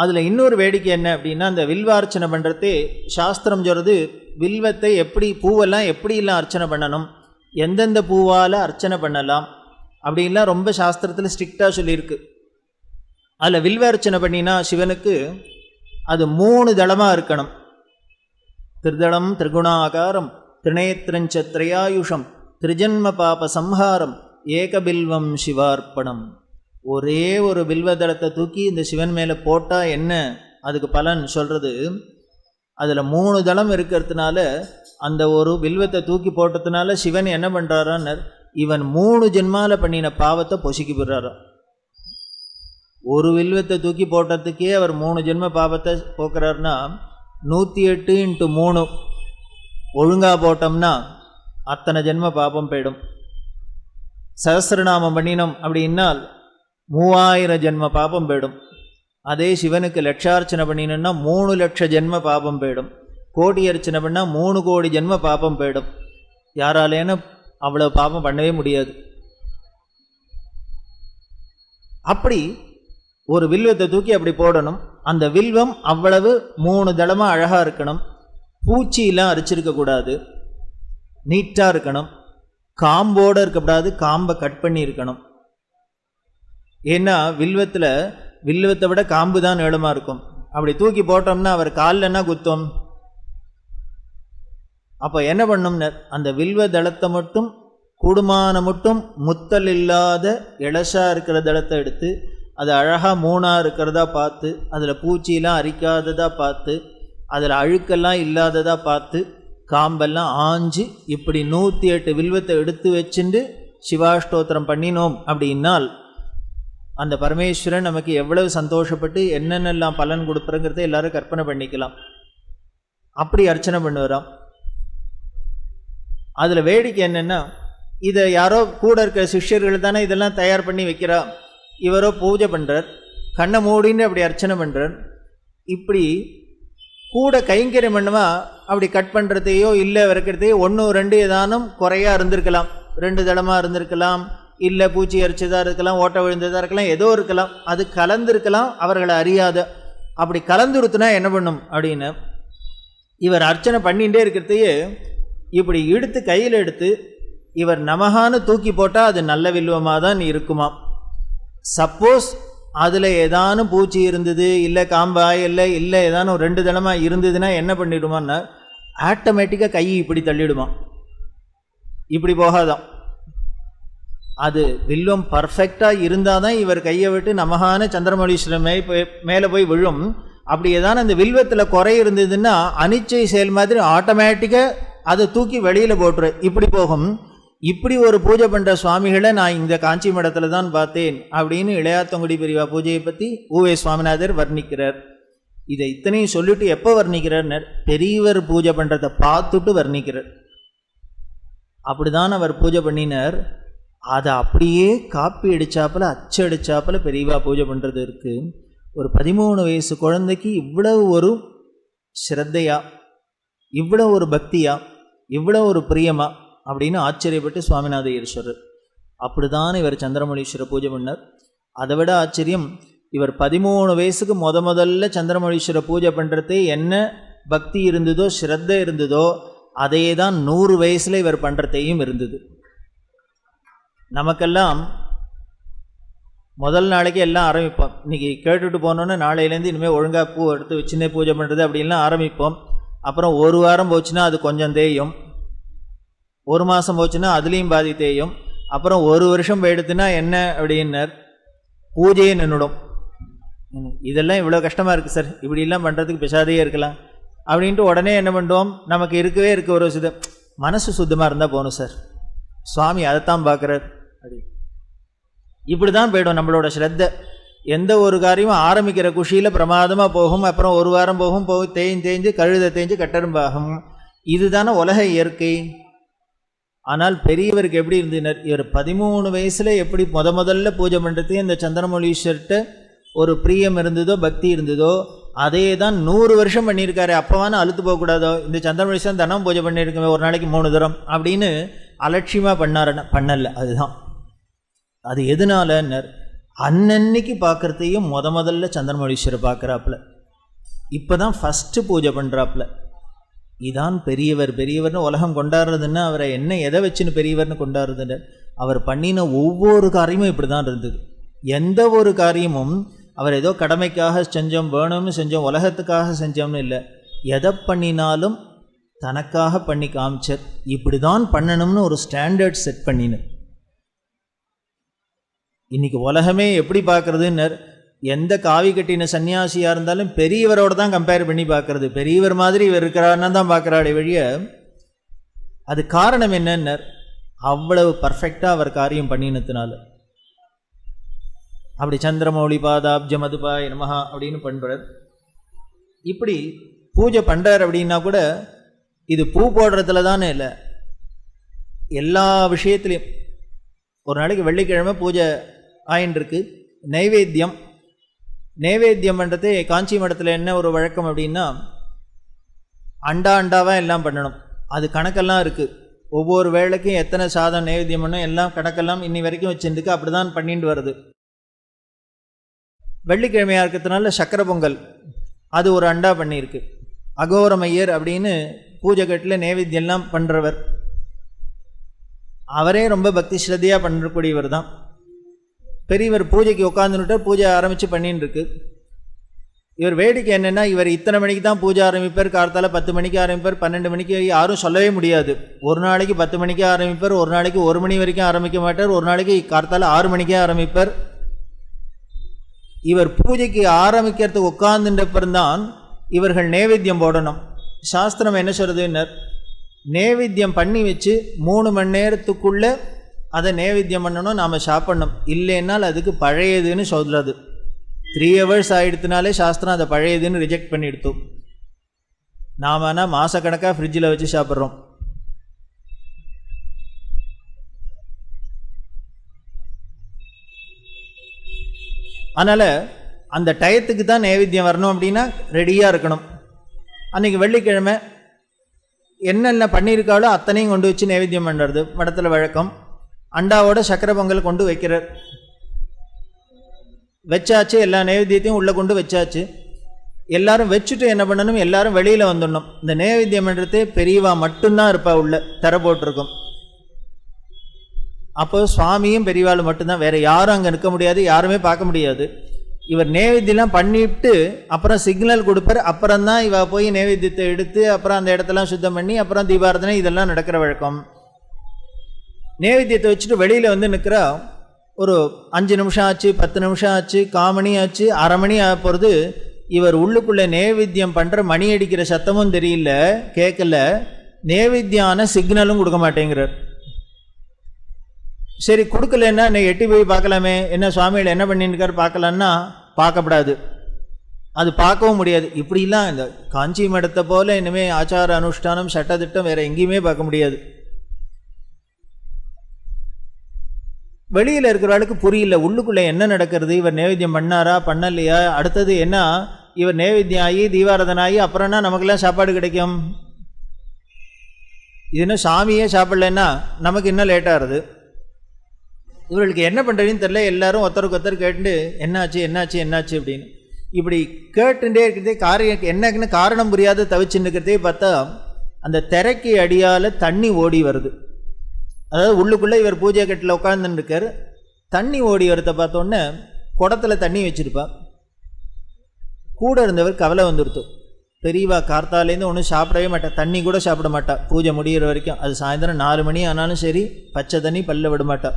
அதில் இன்னொரு வேடிக்கை என்ன அப்படின்னா, அந்த வில்வார்ச்சனை பண்ணுறதே சாஸ்திரம் சொல்கிறது, வில்வத்தை எப்படி பூவெல்லாம் எப்படிலாம் அர்ச்சனை பண்ணணும், எந்தெந்த பூவால் அர்ச்சனை பண்ணலாம் அப்படின்லாம் ரொம்ப சாஸ்திரத்தில் ஸ்ட்ரிக்டாக சொல்லியிருக்கு. அதில் வில்வ அர்ச்சனை பண்ணினா சிவனுக்கு அது 3 தளமாக இருக்கணும். திருதளம் திரிகுணாகாரம் திரிநேத்திரஞ்ச திரையாயுஷம் திரிஜன்ம பாப சம்ஹாரம் ஏகபில்வம் சிவார்ப்பணம். ஒரே ஒரு வில்வதளத்தை தூக்கி இந்த சிவன் மேலே போட்டால் என்ன அதுக்கு பலன் சொல்கிறது. அதில் 3 தளம் இருக்கிறதுனால அந்த ஒரு வில்வத்தை தூக்கி போட்டதுனால சிவன் என்ன பண்ணுறாரான்னு, இவன் 3 ஜென்மாவில் பண்ணின பாவத்தை பொசுக்கி போடுறாராம். ஒரு வில்வத்தை தூக்கி போட்டதுக்கே அவர் 3 ஜென்ம பாவத்தை போக்குறாருன்னா 108 × 3 ஒழுங்காக போட்டோம்னா அத்தனை ஜென்ம பாபம் போயிடும். சஹஸ்ரநாமம் பண்ணினோம் அப்படின்னால் 3000 ஜென்ம பாபம் போயிடும். அதே சிவனுக்கு லட்சார்ச்சனை பண்ணினோம்னா 3 லட்ச ஜென்ம பாபம் போயிடும். கோடி அர்ச்சனை பண்ணால் 3 கோடி ஜென்ம பாபம் போயிடும். யாராலேன்னு அவ்வளோ பாபம் பண்ணவே முடியாது. அப்படி ஒரு வில்வத்தை தூக்கி அப்படி போடணும். அந்த வில்வம் அவ்வளவு 3 தளமாக அழகாக இருக்கணும். பூச்சியெல்லாம் அரிச்சிருக்கக்கூடாது, நீட்டாக இருக்கணும். காம்போடு இருக்கக்கூடாது, காம்பை கட் பண்ணி இருக்கணும். ஏன்னா வில்வத்தை விட காம்பு தான் நீளமாக இருக்கும். அப்படி தூக்கி போட்டோம்னா அவர் காலில் என்ன குத்தம்? அப்போ என்ன பண்ணோம்னா அந்த வில்வ தளத்தை மட்டும் கூடுமான மட்டும் முத்தல் இல்லாத இளசாக இருக்கிற தளத்தை எடுத்து அது அழகாக 3ஆக இருக்கிறதா பார்த்து, அதில் பூச்சியெல்லாம் அரிக்காததாக பார்த்து, அதில் அழுக்கெல்லாம் இல்லாததாக பார்த்து, காம்பெல்லாம் ஆஞ்சு இப்படி 108 வில்வத்தை எடுத்து வச்சுட்டு சிவாஷ்டோத்திரம் பண்ணினோம் அப்படின்னால் அந்த பரமேஸ்வரன் நமக்கு எவ்வளவு சந்தோஷப்பட்டு என்னென்னலாம் பலன் கொடுப்புறங்கிறத எல்லாரும் கற்பனை பண்ணிக்கலாம். அப்படி அர்ச்சனை பண்ணுவாராம். அதில் வேடிக்கை என்னென்னா, இதை யாரோ கூட இருக்கிற சிஷ்யர்கள் தானே இதெல்லாம் தயார் பண்ணி வைக்கிறா, இவரோ பூஜை பண்ணுறார், கண்ணை மூடின்னு அப்படி அர்ச்சனை பண்ணுறார். இப்படி கூட கைங்கரியம் பண்ணுவா அப்படி கட் பண்ணுறதையோ இல்லை வரைக்கிறதையோ 1 2 ஏதானும் குறையாக இருந்திருக்கலாம், 2 தளமாக இருந்திருக்கலாம், இல்லை பூச்சி அரிச்சதாக இருக்கலாம், ஓட்டை விழுந்ததாக இருக்கலாம், ஏதோ இருக்கலாம், அது கலந்துருக்கலாம் அவர்களை அறியாத. அப்படி கலந்துருத்துனா என்ன பண்ணும் அப்படின்னு இவர் அர்ச்சனை பண்ணிகிட்டே இருக்கிறதையே இப்படி எடுத்து கையில் எடுத்து இவர் நமகான்னு தூக்கி போட்டால் அது நல்ல வில்வமாக தான் இருக்குமாம். சப்போஸ் அதில் ஏதானும் பூச்சி இருந்தது, இல்லை காம்பாய் இல்லை ஏதானும் 2 தளமாக இருந்ததுன்னா என்ன பண்ணிவிடுமான்னா ஆட்டோமேட்டிக்காக கை இப்படி தள்ளிடுமா, இப்படி போகாதான். அது வில்வம் பர்ஃபெக்டாக இருந்தால் தான் இவர் கையை விட்டு நமகான சந்திரமௌலீஸ்வரர் மேலே போய் விழும். அப்படி ஏதான அந்த வில்வத்தில் குறை இருந்ததுன்னா அனிச்சை செயல் மாதிரி ஆட்டோமேட்டிக்காக அதை தூக்கி வெளியில் போட்டுரு, இப்படி போகும். இப்படி ஒரு பூஜை பண்ணுற சுவாமிகளை நான் இந்த காஞ்சி மடத்தில் தான் பார்த்தேன் அப்படின்னு இளையாத்தங்குடி பெரியவா பூஜையை பற்றி ஊவே சுவாமிநாதர் வர்ணிக்கிறார். இதை இத்தனையும் சொல்லிட்டு எப்போ வர்ணிக்கிறார்? பெரியவர் பூஜை பண்ணுறதை பார்த்துட்டு வர்ணிக்கிறார். அப்படிதான் அவர் பூஜை பண்ணினார். அதை அப்படியே காப்பி அடித்தாப்பில் அச்சு அடித்தாப்பில் பெரியவா பூஜை பண்ணுறது இருக்குது. ஒரு 13 வயசு குழந்தைக்கு இவ்வளவு ஒரு ஸ்ரத்தையா, இவ்வளோ ஒரு பக்தியா, இவ்வளோ ஒரு பிரியமா அப்படின்னு ஆச்சரியப்பட்டு சுவாமிநாத ஈஸ்வரர். அப்படி தான் இவர் சந்திரமௌலீஸ்வரர் பூஜை பண்ணார். அதை விட ஆச்சரியம், இவர் 13 வயசுக்கு முதல்ல சந்திரமௌலீஸ்வரர் பூஜை பண்ணுறதே என்ன பக்தி இருந்ததோ ஸ்ரத்தை இருந்ததோ அதே தான் 100 வயசில் இவர் பண்ணுறதையும் இருந்தது. நமக்கெல்லாம் முதல் நாளைக்கு எல்லாம் ஆரம்பிப்போம். இன்றைக்கி கேட்டுட்டு போனோன்னு நாளையிலேருந்து இனிமேல் ஒழுங்காக பூ எடுத்து வச்சுன்னே பூஜை பண்ணுறது அப்படின்லாம் ஆரம்பிப்போம். அப்புறம் 1 வாரம் போச்சுன்னா அது கொஞ்சம் தேயும், 1 மாதம் போச்சுன்னா அதுலேயும் பாதி தேயும், அப்புறம் 1 வருஷம் போயிடுத்துன்னா என்ன அப்படின்னர் பூஜையே நின்றுடும். இதெல்லாம் இவ்வளோ கஷ்டமாக இருக்குது சார், இப்படிலாம் பண்ணுறதுக்கு பிசாதையே இருக்கலாம் அப்படின்ட்டு உடனே என்ன பண்ணுவோம், நமக்கு இருக்கவே இருக்க ஒரு மனசு சுத்தமாக இருந்தால் போகணும் சார், சுவாமி அதைத்தான் பார்க்குறார் அப்படி இப்படி தான் போய்டும் நம்மளோட ஸ்ரத்தை. எந்த ஒரு காரியமும் ஆரம்பிக்கிற குஷியில் பிரமாதமாக போகும், அப்புறம் 1 வாரம் போகும், தேஞ்சு கழுதை தேஞ்சு கட்டரும்பாகும். இதுதானே உலக இயற்கை. ஆனால் பெரியவருக்கு எப்படி இருந்தனர், இவர் 13 வயசில் எப்படி முதல்ல பூஜை பண்ணுறது இந்த சந்திரமௌலீஸ்வர்கிட்ட ஒரு பிரியம் இருந்ததோ பக்தி இருந்ததோ அதே தான் 100 வருஷம் பண்ணியிருக்காரு. அப்போவான அழுத்து போகக்கூடாதோ, இந்த சந்திரமௌலீஸ்வரன் தினம் பூஜை பண்ணியிருக்கோமே ஒரு நாளைக்கு 3 தரம் அப்படின்னு அலட்சியமாக பண்ணல. அதுதான் அது. எதனாலன்னர் அன்னன்னைக்கு பார்க்குறதையும் முதல்ல சந்திரமௌலீஸ்வரர் பார்க்குறாப்புல, இப்போ தான் ஃபஸ்ட்டு பூஜை பண்ணுறாப்புல. இதான் பெரியவர்னு உலகம் கொண்டாடுறதுன்னா அவரை என்ன எதை வச்சுன்னு பெரியவர்னு கொண்டாடுறதுன்னு அவர் பண்ணின ஒவ்வொரு காரியமும் இப்படி தான் இருந்தது. எந்த ஒரு காரியமும் அவர் ஏதோ கடமைக்காக செஞ்சோம், வேணும்னு செஞ்சோம், உலகத்துக்காக செஞ்சோம்னு இல்லை. எதை பண்ணினாலும் தனக்காக பண்ணி காமிச்சர். இப்படி தான் பண்ணணும்னு ஒரு ஸ்டாண்டர்ட் செட் பண்ணினார். இன்றைக்கி உலகமே எப்படி பார்க்குறதுன்னு, எந்த காவி கட்டின சன்னியாசியாக இருந்தாலும் பெரியவரோடு தான் கம்பேர் பண்ணி பார்க்குறது. பெரியவர் மாதிரி இவர் இருக்கிறாருன்னா தான் பார்க்குறாடே வழிய. அது காரணம் என்னன்னு, அவ்வளவு பர்ஃபெக்டாக அவர் காரியம் பண்ணினதுனால. அப்படி சந்திரமௌலி பாதாப்ஜ மதுபாய நமஹா அப்படின்னு பண்ணுறார். இப்படி பூஜை பண்ணுறார் அப்படின்னா கூட இது பூ போடுறதுல தானே இல்லை, எல்லா விஷயத்துலையும். ஒரு நாளைக்கு வெள்ளிக்கிழமை பூஜை ஆயின்ட்டுருக்கு. நைவேத்தியம் பண்ணுறது காஞ்சி மடத்தில் என்ன ஒரு வழக்கம் அப்படின்னா, அண்டாவாக எல்லாம் பண்ணணும். அது கணக்கெல்லாம் இருக்குது. ஒவ்வொரு வேளைக்கும் எத்தனை சாதம் நைவேத்தியம் பண்ணும் எல்லாம் கணக்கெல்லாம் இன்னி வரைக்கும் வச்சுருக்கு. அப்படி தான் பண்ணிட்டு வருது. வெள்ளிக்கிழமையாக இருக்கிறதுனால சக்கரை பொங்கல் அது ஒரு அண்டா பண்ணியிருக்கு. அகோரமையர் அப்படின்னு பூஜை கட்டில் நைவேத்தியெல்லாம் பண்ணுறவர். அவரே ரொம்ப பக்தி ஸ்ரத்தையாக பண்ணக்கூடியவர் தான். பெரியவர் பூஜைக்கு உட்காந்துட்டு பூஜை ஆரம்பித்து பண்ணின்னு இருக்கு. இவர் வேடிக்கை என்னென்னா, இவர் இத்தனை மணிக்கு தான் பூஜை ஆரம்பிப்பார், காலத்தால் 10 மணிக்கு ஆரம்பிப்பார், 12 மணிக்கு யாரும் சொல்லவே முடியாது. ஒரு நாளைக்கு 10 மணிக்கு ஆரம்பிப்பார், ஒரு நாளைக்கு 1 மணி வரைக்கும் ஆரம்பிக்க மாட்டார், ஒரு நாளைக்கு காலத்தால் 6 மணிக்கே ஆரம்பிப்பார். இவர் பூஜைக்கு ஆரம்பிக்கிறதுக்கு உட்கார்ந்துட்டப்பறந்தான் இவர்கள் நைவேத்தியம் போடணும். சாஸ்திரம் என்ன சொல்கிறதுன்னர், நைவேத்தியம் பண்ணி வச்சு 3 மணி நேரத்துக்குள்ளே அதை நைவேத்தியம் பண்ணணும், நாம் சாப்பிட்ணும். இல்லைன்னால் அதுக்கு பழையதுன்னு சொல்கிறது. 3 hours ஆகிடுத்தினாலே சாஸ்திரம் அதை பழையதுன்னு ரிஜெக்ட் பண்ணிடுத்தோம். நாம் ஆனால் மாதக்கணக்காக ஃப்ரிட்ஜில் வச்சு சாப்பிட்றோம். அதனால் அந்த டயத்துக்கு தான் நைவேத்தியம் வரணும் அப்படின்னா ரெடியாக இருக்கணும். அன்றைக்கி வெள்ளிக்கிழமை என்னென்ன பண்ணியிருக்காளோ அத்தனையும் கொண்டு வச்சு நைவேத்தியம் பண்ணுறது மடத்தில் வழக்கம். அண்டாவோட சக்கரை பொங்கல் கொண்டு வைக்கிறார். வச்சாச்சு, எல்லா நைவேத்தியத்தையும் உள்ளே கொண்டு வச்சாச்சு. எல்லாரும் வச்சுட்டு என்ன பண்ணணும், எல்லாரும் வெளியில் வந்துடணும். இந்த நைவேத்தியம் பண்ணுறது பெரியவா மட்டும்தான் இருப்பா, உள்ள தர போட்டிருக்கும். அப்போ சுவாமியும் பெரியவாள் மட்டும்தான், வேறு யாரும் அங்கே நிற்க முடியாது, யாருமே பார்க்க முடியாது. இவர் நைவேத்தியெல்லாம் பண்ணிவிட்டு அப்புறம் சிக்னல் கொடுப்பார். அப்புறம்தான் இவ போய் நைவேத்தியத்தை எடுத்து அப்புறம் அந்த இடத்தெல்லாம் சுத்தம் பண்ணி அப்புறம் தீபாரதனை இதெல்லாம் நடக்கிற வழக்கம். நைவேத்தியத்தை வச்சுட்டு வெளியில் வந்து நிற்கிறா. ஒரு 5 நிமிஷம் ஆச்சு, 10 நிமிஷம் ஆச்சு, 1/4 மணி ஆச்சு, அரை மணி ஆக போகிறது. இவர் உள்ளுக்குள்ளே நைவேத்தியம் பண்ணுற மணி அடிக்கிற சத்தமும் தெரியல, கேட்கல, நைவேத்தியான சிக்னலும் கொடுக்க மாட்டேங்கிறார். சரி கொடுக்கலன்னா என்னை எட்டி போய் பார்க்கலாமே, என்ன சுவாமிகள் என்ன பண்ணிருக்காரு பார்க்கலான்னா பார்க்கப்படாது, அது பார்க்கவும் முடியாது. இப்படிலாம் இந்த காஞ்சி மடத்தை போல் இனிமேல் ஆச்சார அனுஷ்டானம் சட்டத்திட்டம் வேறு எங்கேயுமே பார்க்க முடியாது. வெளியில் இருக்கிறவளுக்கு புரியல உள்ளுக்குள்ளே என்ன நடக்கிறது, இவர் நைவேத்தியம் பண்ணாரா பண்ணலையா, அடுத்தது என்ன, இவர் நைவேத்தியம் ஆகி தீபாரதனாகி அப்புறம்னா நமக்கெல்லாம் சாப்பாடு கிடைக்கும். இது இன்னும் சாமியே சாப்பிடலன்னா நமக்கு இன்னும் லேட்டாகிறது. இவர்களுக்கு என்ன பண்ணுறதுன்னு தெரியல. எல்லாரும் ஒருத்தருக்கு ஒருத்தர் கேட்டு என்னாச்சு என்னாச்சு என்னாச்சு அப்படின்னு இப்படி கேட்டுட்டே இருக்கிறதே காரியம் என்னக்குன்னு காரணம் புரியாத தவிச்சுன்னு இருக்கிறதே பார்த்தா அந்த திரைக்கு அடியால் தண்ணி ஓடி வருது. அதாவது உள்ளுக்குள்ளே இவர் பூஜை கட்டில் உட்காந்துருக்கார், தண்ணி ஓடி வரத்தை பார்த்தோன்னே குடத்தில் தண்ணி வச்சுருப்பா. கூட இருந்தவர் கவலை வந்துடுத்து. பெரியவா கார்த்தாலேருந்து ஒன்றும் சாப்பிடவே மாட்டா, தண்ணி கூட சாப்பிட மாட்டா பூஜை முடிகிற வரைக்கும். அது சாயந்தரம் 4 மணி ஆனாலும் சரி பச்சை தண்ணி பல்ல விட மாட்டா.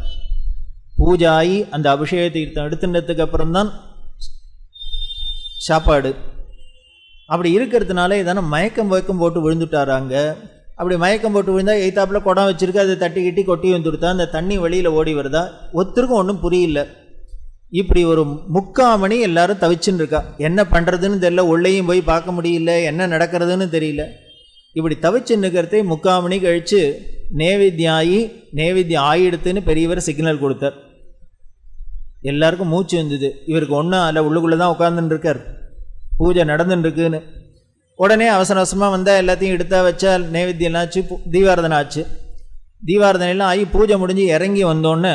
பூஜை ஆகி அந்த அபிஷேக தீர்த்தம் எடுத்துட்டதுக்கு அப்புறம்தான் சாப்பாடு. அப்படி இருக்கிறதுனால ஏதான மயக்கம் போட்டு விழுந்துட்டாராங்க. அப்படி மயக்கம் போட்டு விழுந்தால் எய்த்தாப்பில் குடம் வச்சுருக்கு, அதை தட்டி கிட்டி கொட்டி வந்துடுத்தா அந்த தண்ணி வெளியில் ஓடி வருதா, ஒருத்தருக்கும் ஒன்றும் புரியல. இப்படி ஒரு 3/4 மணி எல்லாரும் தவிச்சுன்னு இருக்கா. என்ன பண்ணுறதுன்னு தெரியல, உள்ளேயும் போய் பார்க்க முடியல, என்ன நடக்கிறதுன்னு தெரியல. இப்படி தவிச்சுன்னு இருக்கிறதே 3/4 மணி கழித்து நைவேத்தியம் ஆகிடுத்துன்னு பெரியவர் சிக்னல் கொடுத்தார். எல்லாருக்கும் மூச்சு வந்தது. இவருக்கு ஒன்றும் அதில் உள்ளுக்குள்ளே தான் உட்காந்துட்டுருக்கார், பூஜை நடந்துட்டுருக்குன்னு. உடனே அவசர அவசரமாக வந்தால் எல்லாத்தையும் எடுத்தா வச்சா நைவேத்தியம் ஆச்சு, தீபாரதனை ஆச்சு. தீபாரதனையெல்லாம் ஆகி பூஜை முடிஞ்சு இறங்கி வந்தோடனே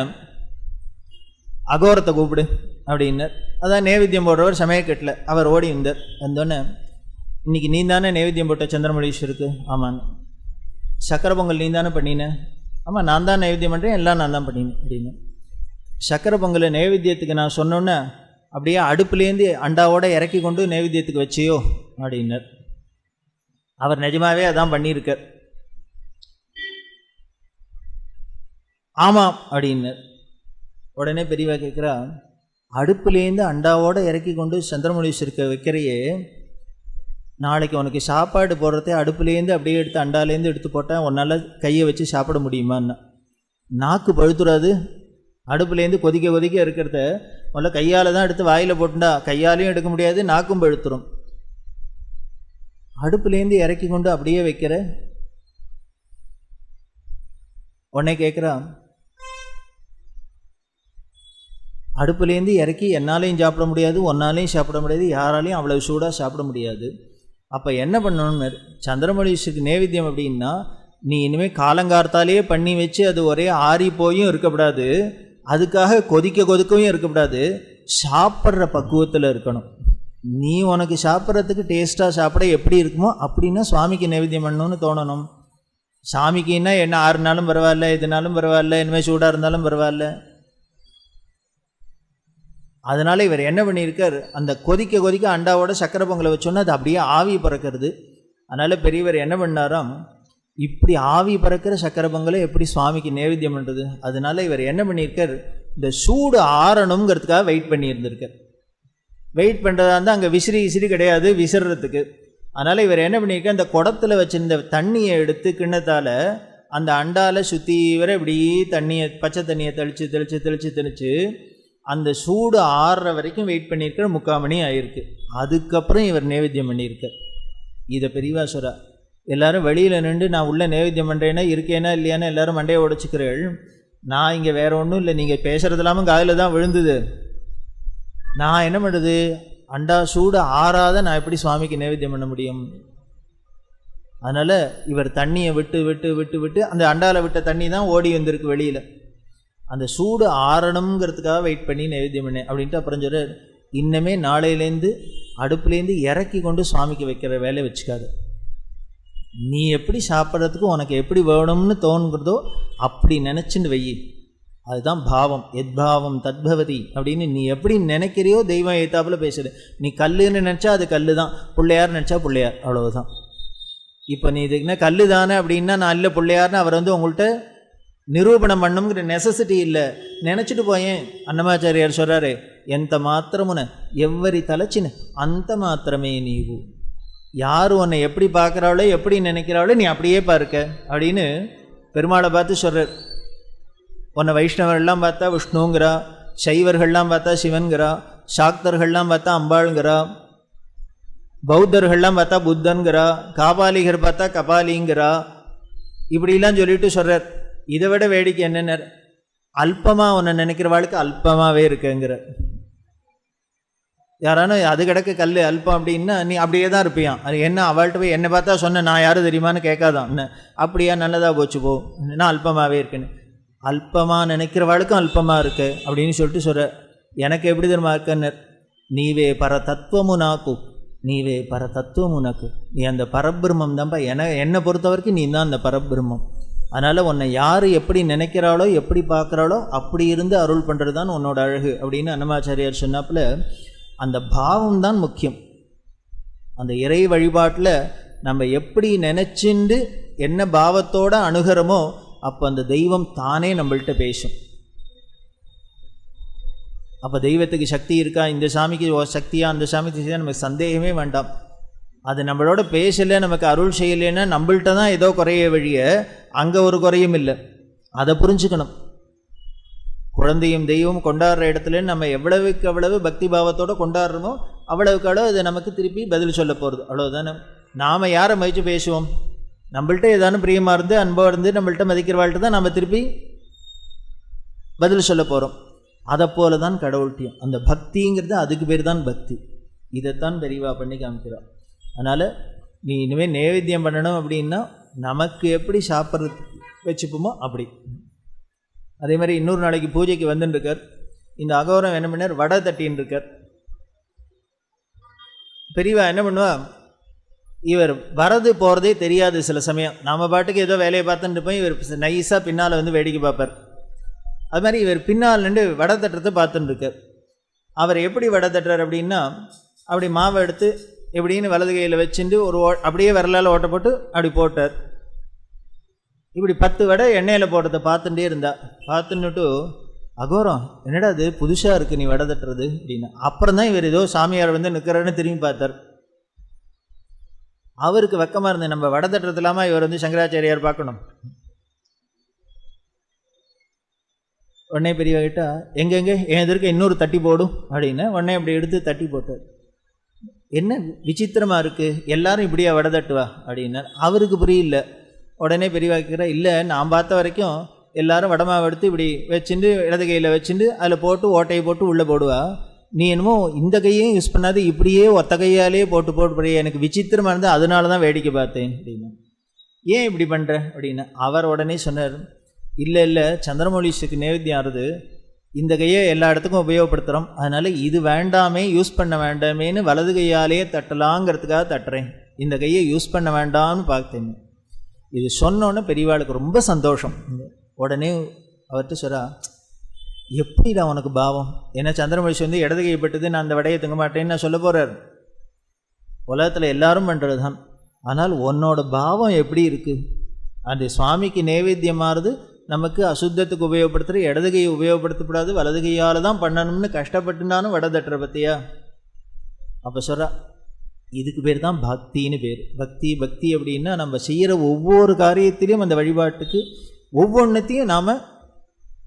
அகோரத்தை கூப்பிடு அப்படின்னார். அதான் நைவேத்தியம் போடுறவர் சமயக்கட்டில் அவர் ஓடி வந்தார். வந்தோடனே இன்றைக்கி நீ தானே நைவேத்தியம் போட்ட சந்திரமௌலீஸ்வருக்கு? ஆமான்னு. சக்கரை பொங்கல் நீ தானே பண்ணினேன்? ஆமாம் நான் தான் நைவேத்தியம் பண்ணுறேன், எல்லாம் நான் தான் பண்ணினேன் அப்படின்னு. சக்கரை பொங்கலை நைவேத்தியத்துக்கு நான் சொன்னோன்னே அப்படியே அடுப்புலேருந்து அண்டாவோடு இறக்கி கொண்டு நைவேத்தியத்துக்கு வச்சியோ அப்படின்னார். அவர் நிஜமாவே அதான் பண்ணியிருக்கார். ஆமாம் அப்படின்னார். உடனே பெரியவா கேட்குறா, அடுப்புலேருந்து அண்டாவோடு இறக்கி கொண்டு சந்திரமௌலீஸ்வருக்கு வைக்கிறையே, நாளைக்கு உனக்கு சாப்பாடு போடுறதே அடுப்புலேருந்து அப்படியே எடுத்து அண்டாலேருந்து எடுத்து போட்டால் உன்னால் கையை வச்சு சாப்பிட முடியுமான்னா? நாக்கு பழுத்துறாது. அடுப்புலேருந்து கொதிக்க இருக்கிறத முதல்ல கையால் தான் எடுத்து வாயில் போட்டுண்டா கையாலையும் எடுக்க முடியாது, நாக்கும் பழுத்துரும். அடுப்புலேருந்து இறக்கி கொண்டு அப்படியே வைக்கிற. உடனே கேட்குறான், அடுப்புலேருந்து இறக்கி என்னாலையும் சாப்பிட முடியாது, ஒன்னாலையும் சாப்பிட முடியாது, யாராலையும் அவ்வளோ சூடாக சாப்பிட முடியாது. அப்போ என்ன பண்ணணும்னு, சந்திரமௌலீஸ்வருக்கு நைவேத்தியம் அப்படின்னா நீ இனிமேல் காலங்கார்த்தாலேயே பண்ணி வச்சு அது ஒரே ஆறி போயும் இருக்கக்கூடாது, அதுக்காக கொதிக்கவும் இருக்கக்கூடாது, சாப்பிட்ற பக்குவத்தில் இருக்கணும். நீ உனக்கு சாப்பிட்றதுக்கு டேஸ்ட்டாக சாப்பிட எப்படி இருக்குமோ அப்படின்னா சுவாமிக்கு நைவேத்தியம் பண்ணணும்னு தோணணும். சாமிக்குன்னா என்ன 6 நாளும் பரவாயில்ல, எதுனாலும் பரவாயில்ல, இனிமேல் சூடாக இருந்தாலும் பரவாயில்ல. அதனால் இவர் என்ன பண்ணியிருக்கார், அந்த கொதிக்க அண்டாவோட சக்கரை பொங்கலை வச்சோன்னா அது அப்படியே ஆவி பறக்கிறது. அதனால் பெரியவர் என்ன பண்ணாராம், இப்படி ஆவி பறக்கிற சக்கரை பொங்கலை எப்படி சுவாமிக்கு நைவேத்தியம் பண்ணுறது? அதனால் இவர் என்ன பண்ணியிருக்கார், இந்த சூடு ஆறணுங்கிறதுக்காக வெயிட் பண்ணியிருந்திருக்கார். வெயிட் பண்ணுறதா இருந்தால் அங்கே விசிறி கிடையாது விசிறதுக்கு. அதனால் இவர் என்ன பண்ணியிருக்கார், அந்த குடத்தில் வச்சுருந்த தண்ணியை எடுத்து கிண்ணத்தால் அந்த அண்டாவில் சுற்றி வர இப்படி தண்ணியை பச்சை தண்ணியை தெளித்து அந்த சூடு ஆறுற வரைக்கும் வெயிட் பண்ணியிருக்கிற 3/4 மணி ஆகிருக்கு. அதுக்கப்புறம் இவர் நைவேத்தியம் பண்ணியிருக்கார். இதை பெரியவா சொல்றா. எல்லோரும் வெளியில் நின்று நான் உள்ளே நைவேத்தியம் பண்ணுறேன்னா இருக்கேனா இல்லையானா எல்லோரும் மண்டையை உடைச்சிக்கிறேள். நான் இங்கே வேறு ஒன்றும் இல்லை, நீங்கள் பேசுகிறது இல்லாமல் காதில் தான் விழுந்தது. நான் என்ன பண்ணுறது, அண்டா சூடு ஆறாத நான் எப்படி சுவாமிக்கு நைவேத்தியம் பண்ண முடியும்? அதனால் இவர் தண்ணியை விட்டு அந்த அண்டாவில் விட்ட தண்ணி தான் ஓடி வந்திருக்கு வெளியில். அந்த சூடு ஆறணுங்கிறதுக்காக வெயிட் பண்ணி நைவேத்தியம் பண்ணேன் அப்படின்ட்டு அப்புறம் சொல்கிறார், இன்னமே நாளையிலேருந்து அடுப்புலேருந்து இறக்கி கொண்டு சுவாமிக்கு வைக்கிற வேலையை வச்சுக்காது. நீ எப்படி சாப்பிட்றதுக்கு உனக்கு எப்படி வேணும்னு தோணுங்கிறதோ அப்படி நினச்சின்னு வெயி. அதுதான் பாவம். எத்பாவம் தத்பவதி அப்படின்னு நீ எப்படி நினைக்கிறியோ தெய்வம் ஏத்தாப்புல பேசுது. நீ கல்லுன்னு நினச்சா அது கல் தான், பிள்ளையார் நினச்சா பிள்ளையார், அவ்வளவுதான். இப்போ நீ இதுக்குன்னா கல் தானே அப்படின்னா நான் இல்லை பிள்ளையார்னு அவர் உங்கள்கிட்ட நிரூபணம் பண்ணுங்கிற நெசசிட்டி இல்லை, நினச்சிட்டு போயேன். அன்னமாச்சாரியார் சொல்கிறாரு, எந்த மாத்திரமுன எவ்வரி தலைச்சின அந்த மாத்திரமே நீவு. யார் உன்னை எப்படி பார்க்குறாளோ எப்படி நினைக்கிறாளோ நீ அப்படியே பார்க்க அப்படின்னு பெருமாளை பார்த்து சொல்கிறார். உன்னை வைஷ்ணவர்கள்லாம் பார்த்தா விஷ்ணுங்கிறா, சைவர்கள்லாம் பார்த்தா சிவன்கிறா, சாக்தர்கள்லாம் பார்த்தா அம்பாளுங்கிறா, பௌத்தர்கள்லாம் பார்த்தா புத்தன்கிறா, காபாலிகர் பார்த்தா கபாலிங்கிறா, இப்படிலாம் சொல்லிட்டு சொல்கிறார். இதை விட வேடிக்கை என்னென்ன, அல்பமாக உன்னை நினைக்கிறவாளுக்கு அல்பமாகவே இருக்குங்கிற. யாரானும் அது கிடக்க கல் அல்பம் அப்படின்னா நீ அப்படியே தான் இருப்பியான். அது என்ன அவள்கிட்ட போய் என்னை பார்த்தா சொன்ன நான் யாரும் தெரியுமான்னு கேட்காதான். என்ன அப்படியா, நல்லதாக போச்சு போ, நான் அல்பமாகவே இருக்குன்னு. அல்பமாக நினைக்கிறவாளுக்கும் அல்பமாக இருக்கு அப்படின்னு சொல்லிட்டு சொல்கிற. எனக்கு எப்படி தெரியுமா இருக்குன்னு, நீவே பர தத்துவமு நாக்கு, நீவே பர தத்துவம் உனக்கு, நீ அந்த பரபிரம்மம் தான்ப்பா. என்னை பொறுத்த வரைக்கும் நீ தான் அந்த பரபிரம்மம். அதனால் உன்னை யார் எப்படி நினைக்கிறாளோ எப்படி பார்க்குறாளோ அப்படி இருந்து அருள் பண்ணுறது தான் உன்னோட அழகு அப்படின்னு அன்னமாச்சாரியார் சொன்னாப்புல. அந்த பாவம் தான் முக்கியம். அந்த இறை வழிபாட்டில் நம்ம எப்படி நினச்சிண்டு என்ன பாவத்தோடு அணுகிறோமோ அப்போ அந்த தெய்வம் தானே நம்மள்கிட்ட பேசும். அப்போ தெய்வத்துக்கு சக்தி இருக்கா, இந்த சாமிக்கு சக்தியா அந்த சாமிக்கு சக்தியா, நமக்கு சந்தேகமே வேண்டாம். அது நம்மளோட பேசலை, நமக்கு அருள் செய்யலைன்னா நம்மள்கிட்ட தான் ஏதோ குறைய வழிய, அங்கே ஒரு குறையும் இல்லை. அதை புரிஞ்சுக்கணும். குழந்தையும் தெய்வம் கொண்டாடுற இடத்துல நம்ம எவ்வளவுக்கு எவ்வளவு பக்தி பாவத்தோடு கொண்டாடுறோமோ அவ்வளவுக்கு அளவு அது நமக்கு திருப்பி பதில் சொல்ல போகிறது, அவ்வளோதானே. நாம் யாரை மதித்து பேசுவோம், நம்மள்கிட்ட ஏதானும் பிரியமாக இருந்து அன்பாக இருந்து நம்மள்கிட்ட மதிக்கிறவாழ்கிட்ட தான் நம்ம திருப்பி பதில் சொல்ல போகிறோம். அதை போல தான் கடவுள்கிட்டையும் அந்த பக்திங்கிறது, அதுக்கு பேர் தான் பக்தி. இதைத்தான் பெரியவா பண்ணி காமிக்கிறான். அதனால் நீ இனிமேல் நைவேத்தியம் பண்ணணும் அப்படின்னா நமக்கு எப்படி சாப்பிட்றது வச்சுப்போமோ அப்படி. அதே மாதிரி இன்னொரு நாளைக்கு பூஜைக்கு வந்துட்டுருக்கார். இந்த அகோரம் என்ன பண்ணார், வடை தட்டின்னு இருக்கார். பெரியவா என்ன பண்ணுவா, இவர் வரது போகிறதே தெரியாது. சில சமயம் நம்ம பாட்டுக்கு ஏதோ வேலையை பார்த்துட்டு போய் இவர் நைஸாக பின்னால் வந்து வேடிக்கை பார்ப்பார். அது மாதிரி இவர் பின்னால் நின்று வடை தட்டுறதை பார்த்துட்டு இருக்கார். அவர் எப்படி வடை தட்டுறார் அப்படின்னா, அப்படி மாவை எடுத்து எப்படின்னு வலது கையில் வச்சுட்டு ஒரு அப்படியே விரலால் ஓட்ட போட்டு அப்படி போட்டார். இப்படி 10 வடை எண்ணெயில் போட்டதை பார்த்துட்டே இருந்தா. பார்த்துன்னுட்டு, அகோரம் என்னடா அது புதுசாக இருக்குது நீ வடை தட்டுறது அப்படின்னு. அப்புறம் தான் இவர் ஏதோ சாமியார் வந்து நிற்கிறாருன்னு திரும்பி பார்த்தார். அவருக்கு வெக்கமாக இருந்தது, நம்ம வடை தட்டுறது இல்லாமல் இவர் வந்து சங்கராச்சாரியார் பார்க்கணும். உடனே பெரியவா கிட்ட எங்கெங்கே என் எதிர்க்க இன்னொரு தட்டி போடும் அப்படின்னு உடனே அப்படி எடுத்து தட்டி போட்டார். என்ன விசித்திரமாக இருக்குது, எல்லாரும் இப்படியா வடை தட்டுவா அப்படின்னா அவருக்கு புரியல. உடனே பெரியவா கேட்குறா, இல்லை நான் பார்த்த வரைக்கும் எல்லாரும் வடமாவை எடுத்து இப்படி வச்சுட்டு இடது கையில் வச்சுட்டு அதில் போட்டு ஓட்டையை போட்டு உள்ளே போடுவா. நீ என்னமோ இந்த கையையும் யூஸ் பண்ணாது இப்படியே ஒத்த கையாலே போட்டு எனக்கு விசித்திரமாக இருந்தால் அதனால தான் வேடிக்கை பார்த்தேன் அப்படின்னா. ஏன் இப்படி பண்ணுற அப்படின்னு. அவர் உடனே சொன்னார், இல்லை சந்திரமௌலீஸ்வருக்கு நைவேத்தியம் ஆறுது, இந்த கையை எல்லா இடத்துக்கும் உபயோகப்படுத்துகிறோம், அதனால் இது வேண்டாமே, யூஸ் பண்ண வேண்டாமேன்னு வலது கையாலேயே தட்டலாங்கிறதுக்காக தட்டுறேன், இந்த கையை யூஸ் பண்ண வேண்டாம்னு பார்த்தேன். இது சொன்னோன்னே பெரியவாளுக்கு ரொம்ப சந்தோஷம். உடனே அவர்கிட்ட சொல்கிறா, எப்படிடா உனக்கு பாவம், ஏன்னா சந்திரமௌலீஸ்வர் வந்து இடது கைப்பட்டது, நான் அந்த வடையை தங்க மாட்டேன்னு நான் சொல்ல போகிறார். உலகத்தில் எல்லாரும் பண்ணுறது தான், ஆனால் உன்னோட பாவம் எப்படி இருக்குது, அந்த சுவாமிக்கு நைவேத்தியமானது நமக்கு அசுத்தத்துக்கு உபயோகப்படுத்துகிற இடது கையை உபயோகப்படுத்தக்கூடாது, வலது கையால் தான் பண்ணணும்னு கஷ்டப்பட்டுனாலும் வடை தட்டுற பற்றியா. அப்போ சொல்கிறா, இதுக்கு பேர் தான் பக்தின்னு பேர். பக்தி அப்படின்னா நம்ம செய்கிற ஒவ்வொரு காரியத்திலையும் அந்த வழிபாட்டுக்கு ஒவ்வொன்றத்தையும் நாம்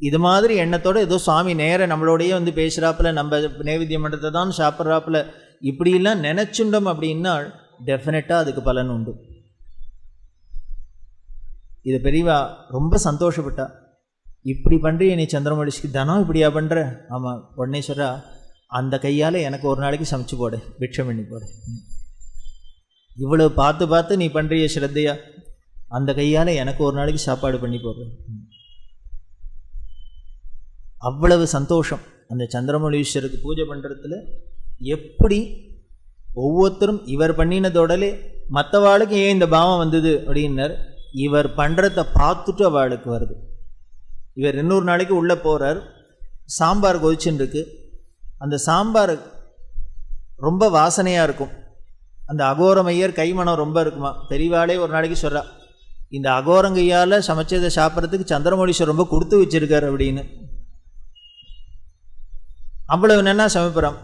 இது மாதிரி எண்ணத்தோடு ஏதோ சுவாமி நேர நம்மளோடையே வந்து பேசுகிறாப்புல, நம்ம நைவேத்தியம் பண்ணுறதை தான் சாப்பிட்றாப்புல, இப்படிலாம் நினச்சுண்டோம் அப்படின்னா டெஃபினட்டாக அதுக்கு பலன் உண்டு. இது பெரியவா ரொம்ப சந்தோஷப்பட்டா. இப்படி பண்ணுறிய நீ சந்திரமௌலீஸ்வருக்கு, தனம் இப்படியா பண்ணுற? ஆமாம். உடனே சொல்கிறா, அந்த கையால் எனக்கு ஒரு நாளைக்கு சமைச்சு போடு, பிக்ஷம் பண்ணி போடு. இவ்வளோ பார்த்து நீ பண்ணுறிய ஸ்ரத்தையா, அந்த கையால் எனக்கு ஒரு நாளைக்கு சாப்பாடு பண்ணி போடுற. அவ்வளவு சந்தோஷம் அந்த சந்திரமௌலீஸ்வருக்கு பூஜை பண்ணுறதுல. எப்படி ஒவ்வொருத்தரும் இவர் பண்ணினதோடலே மற்றவாளுக்கு ஏன் இந்த பாவம் வந்தது அப்படின்னார், இவர் பண்ணுறத பார்த்துட்டு அவளுக்கு வருது. இவர் இன்னொரு நாளைக்கு உள்ளே போகிறார், சாம்பார் கொதிச்சுன்னு இருக்கு, அந்த சாம்பார் ரொம்ப வாசனையாக இருக்கும், அந்த அகோரமையர் கைமணம் ரொம்ப இருக்குமா. பெரியவாளே ஒரு நாளைக்கு சொல்கிறா, இந்த அகோரங்கையால் சமைச்சதை சாப்பிட்றதுக்கு சந்திரமௌலீஸ்வர் ரொம்ப கொடுத்து வச்சிருக்கார் அப்படின்னு. அவ்வளவு நல்லா சமைப்புறான்.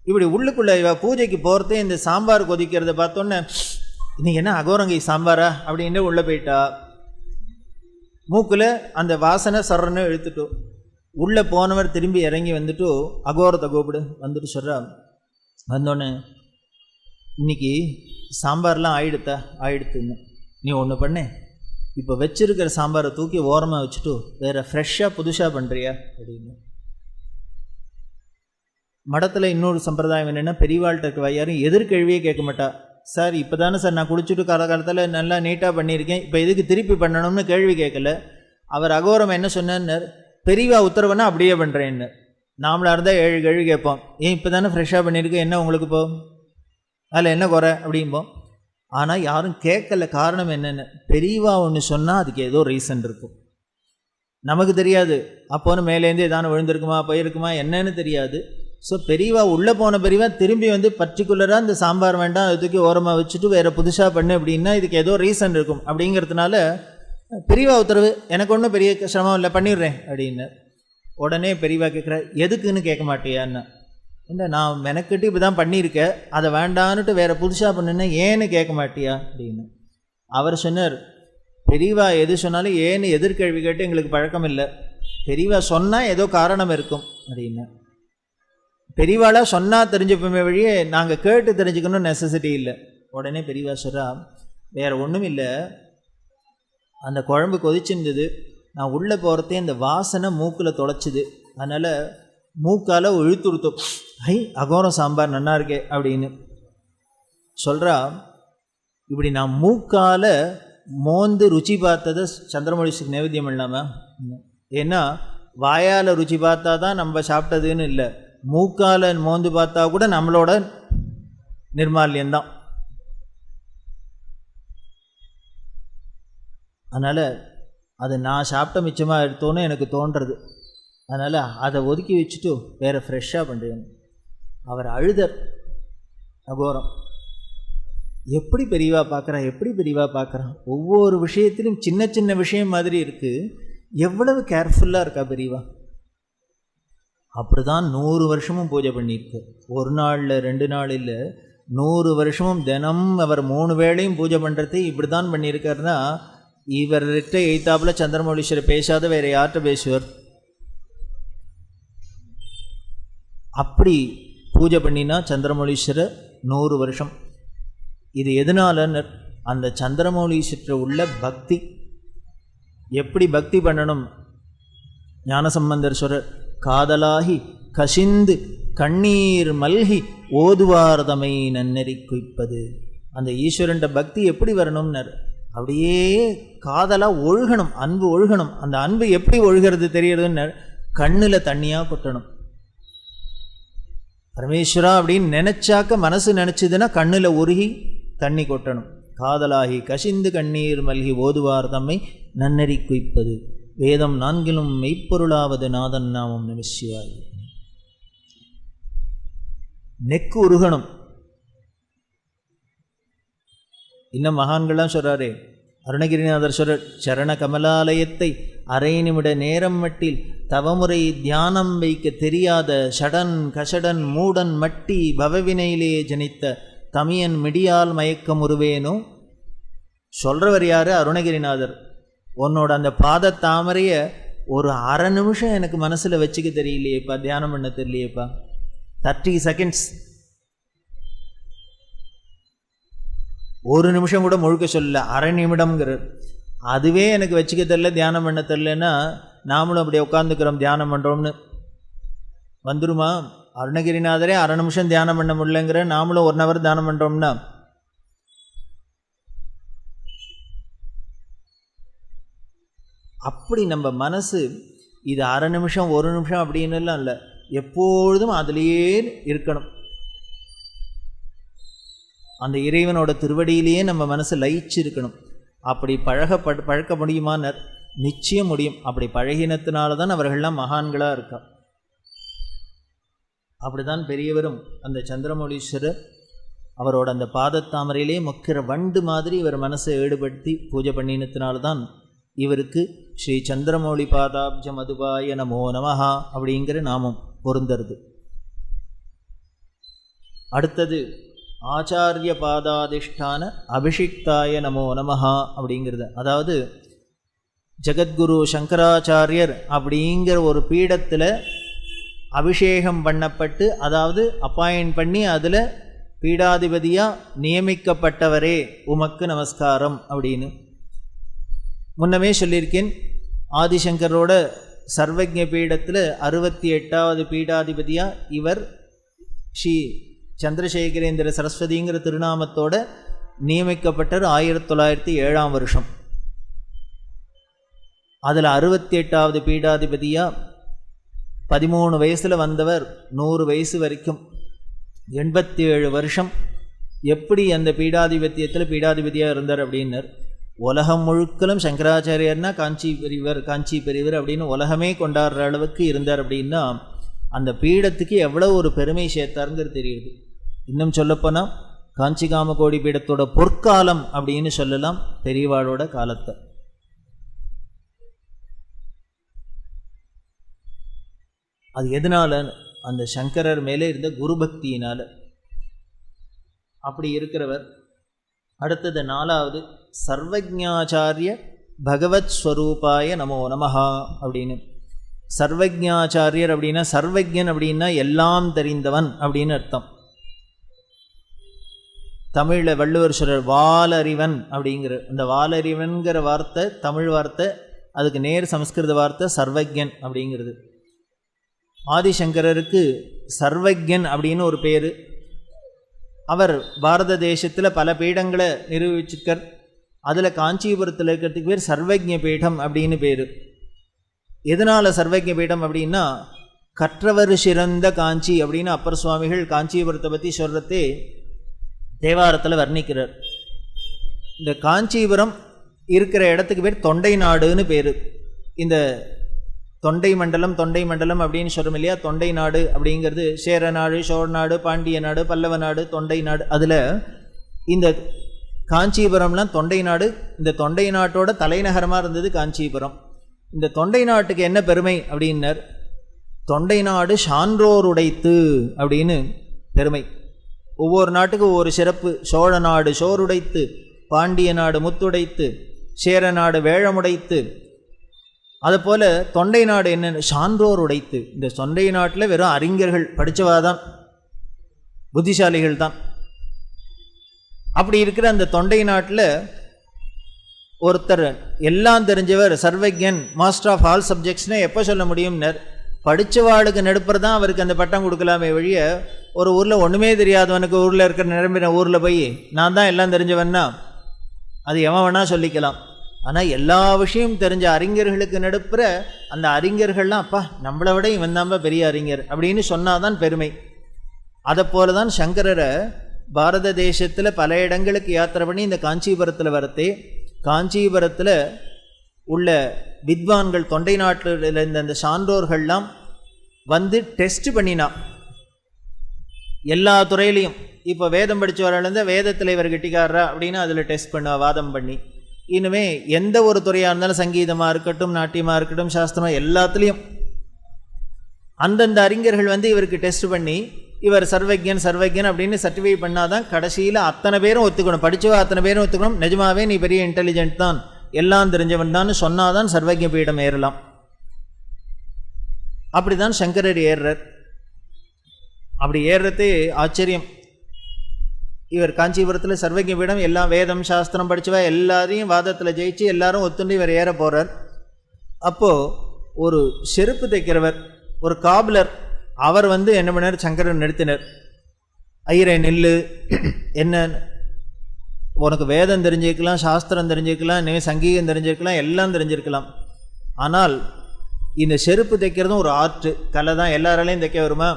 இப்படி உள்ளுக்குள்ளே இவ பூஜைக்கு போகிறதே இந்த சாம்பார் கொதிக்கிறத பார்த்தோன்னே, இன்னைக்கு என்ன அகோரங்கை சாம்பாரா அப்படின்னு உள்ளே போயிட்டா. மூக்கில் அந்த வாசனை சரன்னு இழுத்துட்டு உள்ளே போனவர் திரும்பி இறங்கி வந்துட்டு அகோரத்தை கூப்பிடு வந்துட்டு சொல்கிறா. வந்தோடனே, இன்னைக்கு சாம்பார்லாம் ஆயிடுத்துன்னு நீ ஒன்று பண்ணு, இப்போ வச்சிருக்கிற சாம்பாரை தூக்கி ஓரமாக வச்சுட்டு வேறு ஃப்ரெஷ்ஷாக புதுசாக பண்ணுறியா அப்படின்னு. மடத்தில் இன்னொரு சம்பிரதாயம் என்னென்னா, பெரியவாள்கிட்ட இருக்க யாரும் எதிர்கேள்வியே கேட்க மாட்டா. சார் இப்போ தானே சார் நான் குளிச்சுட்டு காலகாலத்தில் நல்லா நீட்டாக பண்ணியிருக்கேன், இப்போ எதுக்கு திருப்பி பண்ணணும்னு கேள்வி கேட்கல. அவர் அகோரம் என்ன சொன்னார், பெரியவா உத்தரவுன்னா அப்படியே பண்ணுறேன்னு. நாமளாக இருந்தால் 7 கேள்வி கேட்போம், ஏன் இப்போ தானே ஃப்ரெஷ்ஷாக பண்ணியிருக்கேன், என்ன உங்களுக்கு இப்போ அதில் என்ன குறை அப்படிம்போம். ஆனால் யாரும் கேட்கல. காரணம் என்னென்னு, பெரியவா ஒன்று சொன்னால் அதுக்கு ஏதோ ரீசன் இருக்கும், நமக்கு தெரியாது. அப்போன்னு மேலேருந்து ஏதானு விழுந்திருக்குமா போயிருக்குமா என்னன்னு தெரியாது. ஸோ பெரியவா உள்ளே போன பெரியவா திரும்பி வந்து பர்டிகுலராக இந்த சாம்பார் வேண்டாம், அது தூக்கி ஓரமாக வச்சுட்டு வேறு புதுசாக பண்ணு அப்படின்னா இதுக்கு ஏதோ ரீசன் இருக்கும். அப்படிங்கிறதுனால பெரியவா உத்தரவு, எனக்கு ஒன்றும் பெரிய சிரமம் இல்லை, பண்ணிடுறேன் அப்படின்னு. உடனே பெரியவா கேட்குற, எதுக்குன்னு கேட்க மாட்டியான்னு. இல்லை, நான் மெனக்கிட்டு இப்படி தான் பண்ணியிருக்கேன், அதை வேண்டான்னுட்டு வேறு புதுசாக பண்ணுன்னா ஏன்னு கேட்க மாட்டியா அப்படின்னு. அவர் சொன்னார், பெரியவா எது சொன்னாலும் ஏன்னு எதிர்கேள்வி கேட்டு எங்களுக்கு பழக்கம் இல்லை, பெரியவா சொன்னால் ஏதோ காரணம் இருக்கும் அப்படின்னு. பெரியவாளாக சொன்னால் தெரிஞ்சுப்போமே வழியே நாங்கள் கேட்டு தெரிஞ்சுக்கணும் நெசசிட்டி இல்லை. உடனே பெரியவா சொல்கிறா, வேறு ஒன்றும் இல்லை, அந்த குழம்பு கொதிச்சிருந்தது, நான் உள்ளே போகிறதே அந்த வாசனை மூக்கில் தொலைச்சிது, அதனால் மூக்கால் இழுத்துடுத்தோம், ஐ அகோரம் சாம்பார் நல்லா இருக்கே அப்படின்னு சொல்கிறா. இப்படி நான் மூக்கால் மோந்து ருச்சி பார்த்ததை சந்திரமௌலீஸ்வருக்கு நைவேத்தியம் இல்லாமல், ஏன்னா வாயால் ருச்சி பார்த்தா தான் நம்ம சாப்பிட்டதுன்னு இல்லை, மூக்கால் மோந்து பார்த்தா கூட நம்மளோட நிர்மால்யம்தான். அதனால் அது நான் சாப்பிட்ட மிச்சமாக எடுத்தோன்னு எனக்கு தோன்றுறது, அதனால் அதை ஒதுக்கி வச்சுட்டு வேறு ஃப்ரெஷ்ஷாக பண்ணுறேன். அவர் அழுதர் அகோரம். எப்படி பெரியவா பார்க்குறான், ஒவ்வொரு விஷயத்திலும் சின்ன சின்ன விஷயம் மாதிரி இருக்குது, எவ்வளவு கேர்ஃபுல்லாக இருக்கா பெரியவா. அப்படி தான் 100 வருஷமும் பூஜை பண்ணியிருக்கு. ஒரு நாளில் 2 நாள் இல்லை, 100 வருஷமும் தினம் அவர் 3 வேளையும் பூஜை பண்ணுறது இப்படி தான் பண்ணியிருக்காருன்னா, இவர்கிட்ட எய்த்தாப்பில் சந்திரமௌலீஸ்வரர் பேசாத வேறு யார்கிட்ட பேசுவார்? அப்படி பூஜை பண்ணினா சந்திரமௌலீஸ்வரர் 100 வருஷம். இது எதனாலன்னு, அந்த சந்திரமௌலீஸ்வரர் உள்ள பக்தி. எப்படி பக்தி பண்ணணும், ஞானசம்பந்தர் சொல்ற, காதலாகி கசிந்து கண்ணீர் மல்கி ஓதுவார்தமை நன்னெறி குய்ப்பது. அந்த ஈஸ்வரன்ட பக்தி எப்படி வரணும்னர், அப்படியே காதலாக ஒழுகணும், அன்பு ஒழுகணும். அந்த அன்பு எப்படி ஒழுகிறது தெரியறதுன்னு கண்ணில் தண்ணியாக கொட்டணும். பரமேஸ்வரா அப்படின்னு நினச்சாக்க, மனசு நினச்சிதுன்னா கண்ணில் உருகி தண்ணி கொட்டணும். காதலாகி கசிந்து கண்ணீர் மல்கி ஓதுவார் தம்மை நன்னறி குய்ப்பது வேதம் 4லும் மெய்ப்பொருளாவது நாதன் நாமம் நமசிவாய். நெக்கு உருகணும். இன்னும் மகான்கள்லாம் சொல்கிறாரே, அருணகிரிநாதர் சொல்கிறார், சரண கமலாலயத்தை அரை நிமிட நேரம் மட்டில் தவமுறை தியானம் வைக்க தெரியாத ஷடன் கஷடன் மூடன் மட்டி பவவினையிலே ஜனித்த தமியன் மிடியால் மயக்கம் உருவேனோ. சொல்கிறவர் யார்? அருணகிரிநாதர். உன்னோட அந்த பாத தாமரைய ஒரு அரை நிமிஷம் எனக்கு மனசில் வச்சுக்க தெரியலையேப்பா, தியானம் பண்ண தெரியலையேப்பா. 30 seconds, ஒரு நிமிஷம் கூட முழுக்க சொல்லல, அரை நிமிடம்ங்கிறார். அதுவே எனக்கு வச்சுக்க தெரியல, தியானம் பண்ண தெரிலன்னா நாமளும் அப்படி உட்காந்துக்கிறோம் தியானம் பண்ணுறோம்னு வந்துருமா? அருணகிரிநாதரே அரை நிமிஷம் தியானம் பண்ண முடியலங்கிற, நாமளும் 1 hour தியானம் பண்ணுறோம்னா அப்படி நம்ம மனசு இது அரை நிமிஷம் 1 நிமிஷம் அப்படின்னுலாம் இல்லை, எப்பொழுதும் அதுலேயே இருக்கணும். அந்த இறைவனோட திருவடியிலேயே நம்ம மனசு லயிச்சு இருக்கணும். அப்படி பழக்க முடியுமான்னு நிச்சயம் முடியும். அப்படி பழகினத்தினால தான் அவர்கள்லாம் மகான்களாக இருக்கா. அப்படிதான் பெரியவரும் அந்த சந்திரமௌலீஸ்வரர் அவரோட அந்த பாதத்தாமரையிலே மொக்கிற வண்டு மாதிரி இவர் மனசை ஈடுபடுத்தி பூஜை பண்ணினத்தினால்தான் இவருக்கு ஸ்ரீ சந்திரமௌலி பாதாப்ஜ மதுபாய நமோ நமஹா அப்படிங்கிற நாமம் பொருந்தருது. அடுத்தது ஆச்சாரிய பாதாதிஷ்டான அபிஷிக்தாய நமோ நமஹா அப்படிங்கிறது. அதாவது ஜகத்குரு சங்கராச்சாரியர் அப்படிங்கிற ஒரு பீடத்தில் அபிஷேகம் பண்ணப்பட்டு, அதாவது அப்பாயின்ட் பண்ணி அதில் பீடாதிபதியாக நியமிக்கப்பட்டவரே உமக்கு நமஸ்காரம் அப்படின்னு முன்னமே சொல்லியிருக்கேன். ஆதிசங்கரோட சர்வஜ பீடத்தில் 68வது பீடாதிபதியாக இவர் ஸ்ரீ சந்திரசேகரேந்திர சரஸ்வதிங்கிற திருநாமத்தோட நியமிக்கப்பட்டவர் 1907ஆம் வருஷம். அதில் 68வது பீடாதிபதியாக 13 வயசில் வந்தவர் 100 வயசு வரைக்கும் 87 வருஷம் எப்படி அந்த பீடாதிபத்தியத்தில் பீடாதிபதியாக இருந்தார் அப்படின்னர். உலகம் முழுக்கலும் சங்கராச்சாரியர்னா காஞ்சி பெரியவர் அப்படின்னு உலகமே கொண்டாடுற அளவுக்கு இருந்தார். அப்படின்னா அந்த பீடத்துக்கு எவ்வளோ ஒரு பெருமை சேர்த்தாருங்கிறது தெரியுது. இன்னும் சொல்லப்போனால் காஞ்சி காமகோடி பீடத்தோட பொற்காலம் அப்படின்னு சொல்லலாம் பெரியவாளோட காலத்தை. அது எதனால? அந்த சங்கரர் மேலே இருந்த குரு பக்தியினால் அப்படி இருக்கிறவர். அடுத்தது 4வது சர்வஜாச்சாரிய பகவத் ஸ்வரூபாய நமோ நமஹா அப்படின்னு. சர்வஜாச்சாரியர் அப்படின்னா, சர்வஜன் அப்படின்னா எல்லாம் தெரிந்தவன் அப்படின்னு அர்த்தம். தமிழில் வள்ளுவர் சொல்கிறார் வாலறிவன் அப்படிங்கிற. அந்த வாலறிவன்கிற வார்த்தை தமிழ் வார்த்தை, அதுக்கு நேர் சமஸ்கிருத வார்த்தை சர்வஜன் அப்படிங்கிறது. ஆதிசங்கரருக்கு சர்வஜன் அப்படின்னு ஒரு பேர். அவர் பாரத தேசத்தில் பல பீடங்களை நிரூபிச்சிருக்கார். அதில் காஞ்சிபுரத்தில் இருக்கிறதுக்கு பேர் சர்வஜ பீடம் அப்படின்னு பேர். எதனால் சர்வஜ பீடம் அப்படின்னா, கற்றவர் சிறந்த காஞ்சி அப்படின்னு அப்பர் சுவாமிகள் காஞ்சிபுரத்தை பற்றி சொல்கிறதே தேவாரத்தில் வர்ணிக்கிறார். இந்த காஞ்சிபுரம் இருக்கிற இடத்துக்கு பேர் தொண்டை நாடுன்னு பேர். இந்த தொண்டை மண்டலம் அப்படின்னு சொல்கிறோம் இல்லையா? தொண்டை நாடு அப்படிங்கிறது சேர நாடு, சோழ நாடு, பாண்டிய நாடு, பல்லவ நாடு, தொண்டை நாடு. அதில் இந்த காஞ்சிபுரம்லாம் தொண்டை நாடு. இந்த தொண்டை நாட்டோட தலைநகரமாக இருந்தது காஞ்சிபுரம். இந்த தொண்டை நாட்டுக்கு என்ன பெருமை அப்படின்னர், தொண்டை நாடு சான்றோர் உடைத்து அப்படின்னு பெருமை. ஒவ்வொரு நாட்டுக்கும் ஒவ்வொரு சிறப்பு. சோழ நாடு சோறுடைத்து, பாண்டிய நாடு முத்துடைத்து, சேர நாடு வேழமுடைத்து. அதுபோல் தொண்டை நாடு என்னென்னு சான்றோர் உடைத்து. இந்த தொண்டை நாட்டில் வெறும் அறிஞர்கள் படித்தவாதான், புத்திசாலிகள் தான். அப்படி இருக்கிற அந்த தொண்டை நாட்டில் ஒருத்தர் எல்லாம் தெரிஞ்சவர், சர்வஜன், மாஸ்டர் ஆஃப் ஆல் சப்ஜெக்ட்ஸ்னு எப்போ சொல்ல முடியும்னர், படித்தவாளுக்கு நடுப்புற தான் அவருக்கு அந்த பட்டம் கொடுக்கலாமே வழிய, ஒரு ஊரில் ஒன்றுமே தெரியாதவனுக்கு ஊரில் இருக்கிற நிரம்பின ஊரில் போய் நான் தான் எல்லாம் தெரிஞ்சவன்னா அது எவன் வேணால் சொல்லிக்கலாம். ஆனால் எல்லா விஷயமும் தெரிஞ்ச அறிஞர்களுக்கு நடுப்புற அந்த அறிஞர்கள்லாம் அப்பா நம்மளை விட இவன் தான் பெரிய அறிஞர் அப்படின்னு சொன்னாதான் பெருமை. அதை போல தான் சங்கரரை பாரத தேசத்தில் பல இடங்களுக்கு யாத்திரை பண்ணி இந்த காஞ்சிபுரத்தில் வரத்தே, காஞ்சிபுரத்தில் உள்ள வித்வான்கள் தொண்டை நாட்டில் இருந்த அந்த சான்றோர்கள்லாம் வந்து டெஸ்ட் பண்ணினா எல்லா துறையிலையும். இப்போ வேதம் படித்து வரலேருந்து வேதத்தில் இவர் கெட்டிக்காரரா அப்படின்னு அதில் டெஸ்ட் பண்ணுவா, வாதம் பண்ணி. இனிமே எந்த ஒரு துறையாக இருந்தாலும் சங்கீதமாக இருக்கட்டும், நாட்டியமாக இருக்கட்டும், சாஸ்திரமாக, எல்லாத்துலேயும் அந்தந்த அறிஞர்கள் வந்து இவருக்கு டெஸ்ட் பண்ணி இவர் சர்வஜன் சர்வஜன் அப்படின்னு சர்டிஃபை பண்ணாதான் கடைசியில் அத்தனை பேரும் ஒத்துக்கணும், படித்தவா அத்தனை பேரும் ஒத்துக்கணும், நிஜமாவே நீ பெரிய இன்டெலிஜென்ட் தான், எல்லாம் தெரிஞ்சவன் தான் சொன்னாதான் சர்வஜ பீடம் ஏறலாம். அப்படி தான் சங்கரர் ஏறுறார். அப்படி ஏறுறதே ஆச்சரியம். இவர் காஞ்சிபுரத்தில் சர்வஜ பீடம், எல்லாம் வேதம் சாஸ்திரம் படித்தவா எல்லாரையும் வாதத்தில் ஜெயிச்சு எல்லாரும் ஒத்துண்டு இவர் ஏற போகிறார். அப்போது ஒரு செருப்பு தைக்கிறவர், ஒரு காபலர், அவர் வந்து என்ன பண்ணார், சங்கரர் நிறுத்தினர். ஐயரே நெல்லு, என்ன உனக்கு வேதம் தெரிஞ்சிருக்கலாம், சாஸ்திரம் தெரிஞ்சிருக்கலாம், இனிமேல் சங்கீதம் தெரிஞ்சிருக்கலாம், எல்லாம் தெரிஞ்சிருக்கலாம். ஆனால் இந்த செருப்பு தைக்கிறதும் ஒரு ஆர்ட்டு, கலை தான். எல்லாராலையும் தைக்க வருமா?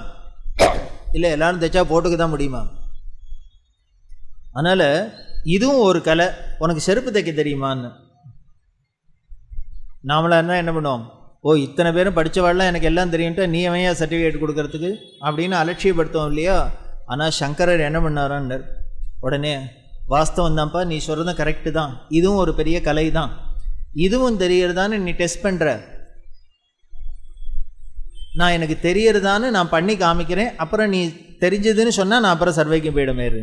இல்லை, எல்லாரும் தைச்சா போட்டுக்க தான் முடியுமா? அதனால் இதுவும் ஒரு கலை. உனக்கு செருப்பு தைக்க தெரியுமான்னு நாமளாக இருந்தால் என்ன பண்ணுவோம்? ஓ, இத்தனை பேரும் படித்தவாள்லாம் எனக்கு எல்லாம் தெரியும்ட்டு நீ அவன் சர்டிஃபிகேட் கொடுக்கறதுக்கு அப்படின்னு அலட்சியப்படுத்துவோம் இல்லையா? ஆனால் சங்கரர் என்ன பண்ணாரான்னர், உடனே வாஸ்தவம் தான்ப்பா, நீ சொல்கிறதும் கரெக்டு தான், இதுவும் ஒரு பெரிய கலை தான், இதுவும் தெரியறதான்னு நீ டெஸ்ட் பண்ணுற, நான் எனக்கு தெரியறதான்னு நான் பண்ணி காமிக்கிறேன், அப்புறம் நீ தெரிஞ்சதுன்னு சொன்னால் நான் அப்புறம் சர்வைக்கு போயிடமேறு.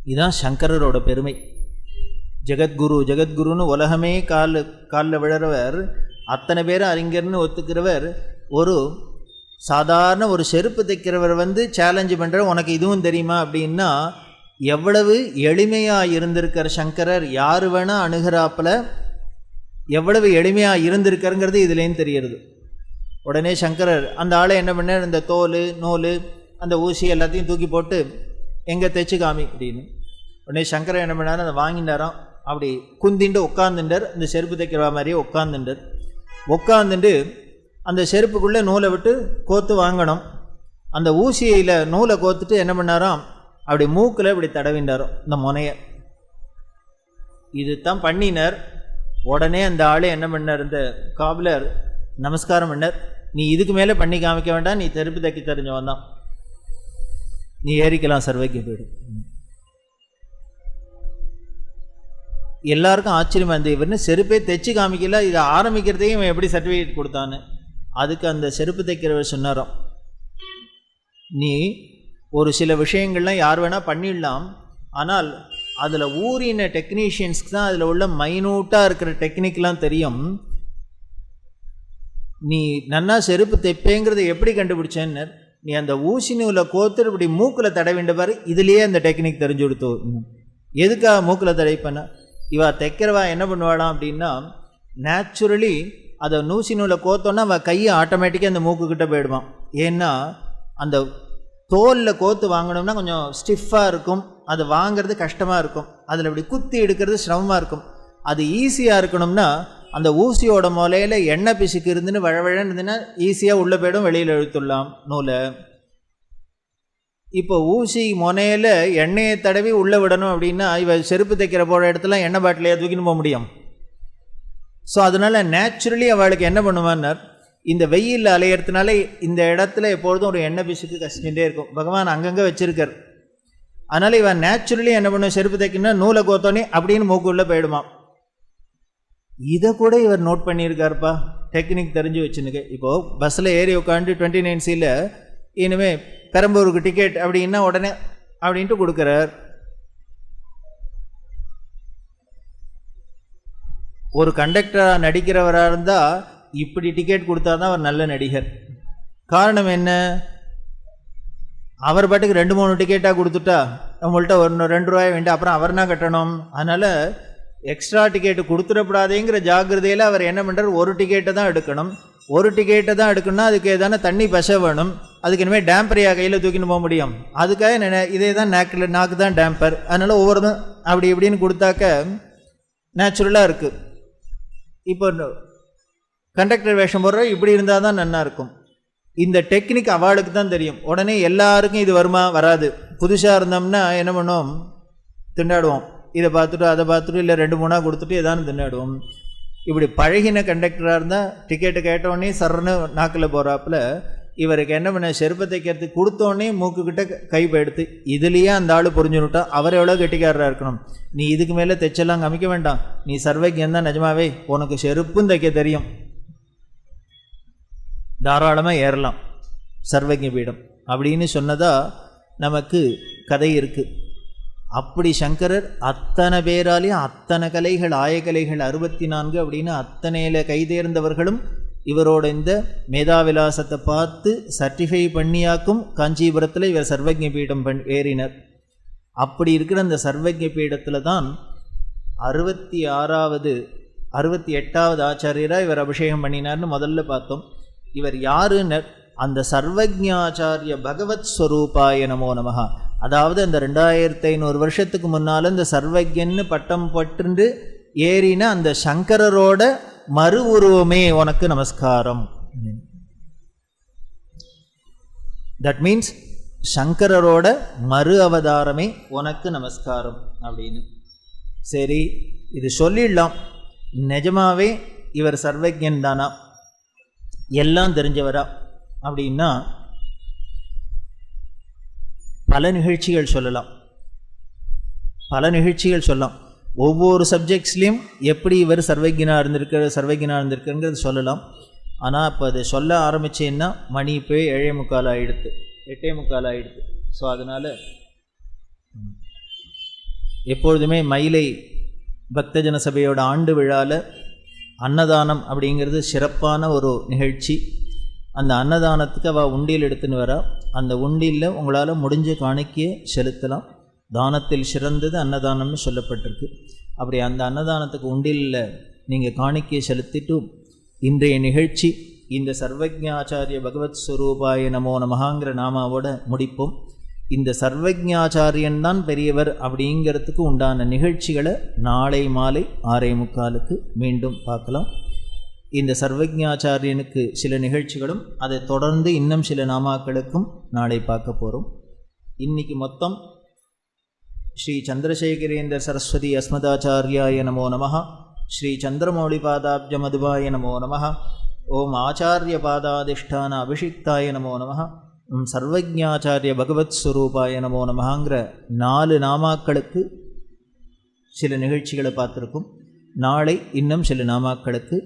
இதுதான் சங்கரரோட பெருமை. ஜெகத்குரு ஜெகத்குருன்னு உலகமே காலில் விழறவர், அத்தனை பேர் அறிஞர்னு ஒத்துக்கிறவர், ஒரு சாதாரண ஒரு செருப்பு தைக்கிறவர் வந்து சேலஞ்சு பண்ணுற, உனக்கு இதுவும் தெரியுமா அப்படின்னா எவ்வளவு எளிமையாக இருந்திருக்கிற சங்கரர், யார் வேணால் அணுகிறாப்பில் எவ்வளவு எளிமையாக இருந்திருக்கிறங்கிறது இதுலேயும் தெரிகிறது. உடனே சங்கரர் அந்த ஆளை என்ன பண்ணார், இந்த தோல் நூல் அந்த ஊசி எல்லாத்தையும் தூக்கி போட்டு எங்கே தைச்சு காமி அப்படின்னு. உடனே சங்கரர் என்ன பண்ணார், அதை வாங்கினாராம். அப்படி குந்திண்டு உட்காந்துட்டார், இந்த செருப்பு தைக்கிற மாதிரியே உட்காந்துட்டார். உட்காந்துட்டு அந்த செருப்புக்குள்ளே நூலை விட்டு கோத்து வாங்கணும். அந்த ஊசியில் நூலை கோத்துட்டு என்ன பண்ணாராம், அப்படி மூக்கில் இப்படி தடவிண்டாரோ இந்த முனையை. இது தான் பண்ணினார். உடனே அந்த ஆளே என்ன பண்ணார், இந்த காபலர் நமஸ்காரம் பண்ணார். நீ இதுக்கு மேலே பண்ணி காமிக்க வேண்டாம், நீ செருப்பு தைக்க தெரிஞ்சவன் தான், நீ ஏறிக்கலாம், சர்வைக்கு போயிடும். எல்லாருக்கும் ஆச்சரியமாக இருந்தது, இவர்னு செருப்பே தைச்சு காமிக்கல, இதை ஆரம்பிக்கிறதையும் இவன் எப்படி சர்டிஃபிகேட் கொடுத்தான்னு. அதுக்கு அந்த செருப்பு தைக்கிறவர் சொன்னாராம், நீ ஒரு சில விஷயங்கள்லாம் யார் வேணால் பண்ணிடலாம், ஆனால் அதில் ஊறின டெக்னீஷியன்ஸ்க்கு தான் அதில் உள்ள மைனூட்டாக இருக்கிற டெக்னிக்லாம் தெரியும். நீ நன்னா செருப்பு தைப்பேங்கிறத எப்படி கண்டுபிடிச்சேன்னு, நீ அந்த ஊசி நூலை கோத்துட்டு இப்படி மூக்கில் தடவிண்ட பாரு, இதுலேயே அந்த டெக்னிக் தெரிஞ்சு கொடுத்தோ. எதுக்காக மூக்கில் தடவிப்பண்ண, இவா தைக்கிறவா என்ன பண்ணுவாளாம் அப்படின்னா, நேச்சுரலி அதை ஊசி நூலை கோத்தோன்னா அவள் கையை ஆட்டோமேட்டிக்காக அந்த மூக்குக்கிட்ட போயிடுவான். ஏன்னா அந்த தோலில் கோத்து வாங்கணும்னா கொஞ்சம் ஸ்டிஃபாக இருக்கும், அது வாங்கிறது கஷ்டமாக இருக்கும், அதில் இப்படி குத்தி எடுக்கிறது சிரமமாக இருக்கும். அது ஈஸியாக இருக்கணும்னா அந்த ஊசியோட முலையில் எண்ணெய் பிசுக்கு இருந்துன்னு வழவழன்னு இருந்துன்னா ஈஸியாக உள்ளே போய்டும், வெளியில் இழுத்துடலாம் நூலை. இப்போ ஊசி முனையில் எண்ணெயை தடவி உள்ளே விடணும் அப்படின்னா இவ செருப்பு தைக்கிற போகிற இடத்துல எண்ணெய் பாட்டிலையே தூக்கின்னு போக முடியும். ஸோ அதனால் நேச்சுரலி அவளுக்கு என்ன பண்ணுவான்னார், இந்த வெயிலில் அலையிறதுனால இந்த இடத்துல எப்பொழுதும் ஒரு எண்ணெய் பிசுக்கு கசிச்சுட்டே இருக்கும், பகவான் அங்கங்கே வச்சுருக்கார். அதனால் இவன் நேச்சுரலி என்ன பண்ணுவோம், செருப்பு தைக்கணும்னா நூலை கோத்தோன்னே அப்படின்னு மூக்கு உள்ளே போயிடுமா. இதை கூட இவர் நோட் பண்ணியிருக்காருப்பா, டெக்னிக் தெரிஞ்சு வச்சுனுக்கு. இப்போது பஸ்ஸில் ஏறி உட்காந்து 29C இனிமேல் பெரம்பூருக்கு டிக்கெட் அப்படின்னா உடனே அப்படின்ட்டு கொடுக்குறார். ஒரு கண்டக்டராக நடிக்கிறவராக இருந்தால் இப்படி டிக்கெட் கொடுத்தா தான் அவர் நல்ல நடிகர். காரணம் என்ன, அவர் பாட்டுக்கு 2-3 டிக்கெட்டாக கொடுத்துட்டா நம்மள்கிட்ட ஒரு 2 ரூபாய் வேண்டாம், அப்புறம் அவர் தான் கட்டணும். அதனால் எக்ஸ்ட்ரா டிக்கெட்டு கொடுத்துடக்கூடாதேங்கிற ஜாக்கிரதையில் அவர் என்ன பண்ணுறார், ஒரு டிக்கெட்டை தான் எடுக்கணும். ஒரு டிக்கெட்டை தான் எடுக்கணும்னா அதுக்கு ஏதான தண்ணி பசை வேணும், அதுக்கு இனிமேல் டேம்பரையா கையில் தூக்கின்னு போக முடியும், அதுக்காக இதே தான் நாக்கு தான் டேம்பர், அதனால் ஒவ்வொருதும் அப்படி இப்படின்னு கொடுத்தாக்க நேச்சுரலாக இருக்குது. இப்போ கண்டக்டர் வேஷம் போடுற இப்படி இருந்தால் தான் நல்லா இருக்கும். இந்த டெக்னிக் அவளுக்கு தான் தெரியும். உடனே எல்லாருக்கும் இது வருமா? வராது. புதுசாக இருந்தோம்னா என்ன பண்ணுவோம், திண்டாடுவோம். இதை பார்த்துட்டு அதை பார்த்துட்டு இல்லை 2-3 கொடுத்துட்டு ஏதானு திண்டாடுவோம். இப்படி பழகின கண்டக்டராக இருந்தால் டிக்கெட்டு கேட்டோடனே சர்ன்னு நாக்கில் போகிறாப்புல இவருக்கு என்ன பண்ண, செருப்பை தைக்கிறதுக்கு கொடுத்தோடனே மூக்குக்கிட்ட கை போயிடுத்து. இதுலேயே அந்த ஆள் புரிஞ்சுனுட்டா அவர் எவ்வளோ கெட்டிக்காரராக இருக்கணும். நீ இதுக்கு மேலே தைச்செல்லாம் காமிக்க வேண்டாம், நீ சர்வைக்கியம் தான், நிஜமாவே உனக்கு செருப்பும் தைக்க தெரியும், தாராளமாக ஏறலாம் சர்வஜ்ஞ பீடம் அப்படின்னு சொன்னதா நமக்கு கதை இருக்குது. அப்படி சங்கரர் அத்தனை பேராலையும் அத்தனை கலைகள், ஆயக்கலைகள் 64 அப்படின்னு அத்தனையில் கைதேர்ந்தவர்களும் இவரோட இந்த மேதாவிலாசத்தை பார்த்து சர்டிஃபை பண்ணியாக்கும் காஞ்சிபுரத்தில் இவர் சர்வஜ்ஞ பீடம் ஏறினர். அப்படி இருக்கிற அந்த சர்வஜ்ஞ பீடத்தில் தான் 68வது ஆச்சாரியராக இவர் அபிஷேகம் பண்ணினார்னு முதல்ல பார்த்தோம். இவர் யாருன்னு, அந்த சர்வஜ்ஞாச்சாரிய பகவத் ஸ்வரூபாய நமோ நமஹ. அதாவது அந்த 2500 வருஷத்துக்கு முன்னால் இந்த சர்வஜ்ஞன்னு பட்டம் பட்டு ஏறின அந்த சங்கரரோட மறு உருவமே உனக்கு நமஸ்காரம். தட் மீன்ஸ் சங்கரரோட மறு அவதாரமே உனக்கு நமஸ்காரம் அப்படின்னு. சரி, இது சொல்லிடலாம். நிஜமாவே இவர் சர்வஜ்ஞன் தானா, எல்லாம் தெரிஞ்சவரா அப்படின்னா பல நிகழ்ச்சிகள் சொல்லலாம். ஒவ்வொரு சப்ஜெக்ட்ஸ்லேயும் எப்படி இவர் சர்வஜ்ஞனாக இருந்திருக்குங்கிறது சொல்லலாம். ஆனால் இப்போ அதை சொல்ல ஆரம்பித்தேன்னா மணி இப்போ 7:45 ஆகிடுது, 8:45 ஆகிடுது. ஸோ அதனால் எப்பொழுதுமே மயிலை பக்தஜன சபையோட ஆண்டு விழாவில் அன்னதானம் அப்படிங்கிறது சிறப்பான ஒரு நிகழ்ச்சி. அந்த அன்னதானத்துக்கு அவள் உண்டியல் எடுத்துன்னு வரா. அந்த உண்டியில் உங்களால் முடிஞ்ச காணிக்கையை செலுத்தலாம். தானத்தில் சிறந்தது அன்னதானம்னு சொல்லப்பட்டிருக்கு. அப்படி அந்த அன்னதானத்துக்கு உண்டியில் நீங்கள் காணிக்கையை செலுத்திட்டு இன்றைய நிகழ்ச்சி இந்த சர்வஜ்ஞாச்சாரிய பகவத் ஸ்வரூபாய நமோ நமஹாங்கிற நாமாவோட முடிப்போம். இந்த சர்வஜ்ஞாச்சாரியன் தான் பெரியவர் அப்படிங்கிறதுக்கு உண்டான நிகழ்ச்சிகளை நாளை மாலை 6:45 மீண்டும் பார்க்கலாம். இந்த சர்வஜ்ஞாச்சாரியனுக்கு சில நிகழ்ச்சிகளும் அதை தொடர்ந்து இன்னும் சில நாமாக்களுக்கும் நாளை பார்க்க போகிறோம். இன்றைக்கி மொத்தம் ஸ்ரீ சந்திரசேகரேந்திர சரஸ்வதி அஸ்மதாச்சாரியாய நமோ நமஹ, ஸ்ரீ சந்திரமௌளிபாதாப்ஜ மதுபாய நமோ நமஹ, ஓம் ஆச்சாரிய பாதாதிஷ்டான அபிஷிக்தாய நமோ நமஹ, சர்வஜ்ஞாச்சாரிய பகவத் ஸ்வரூபாய நமோ நமஹாங்கிற 4 நாமாக்களுக்கு சில நிகழ்ச்சிகளை பார்த்துருக்கும். நாளை இன்னும் சில நாமாக்களுக்கு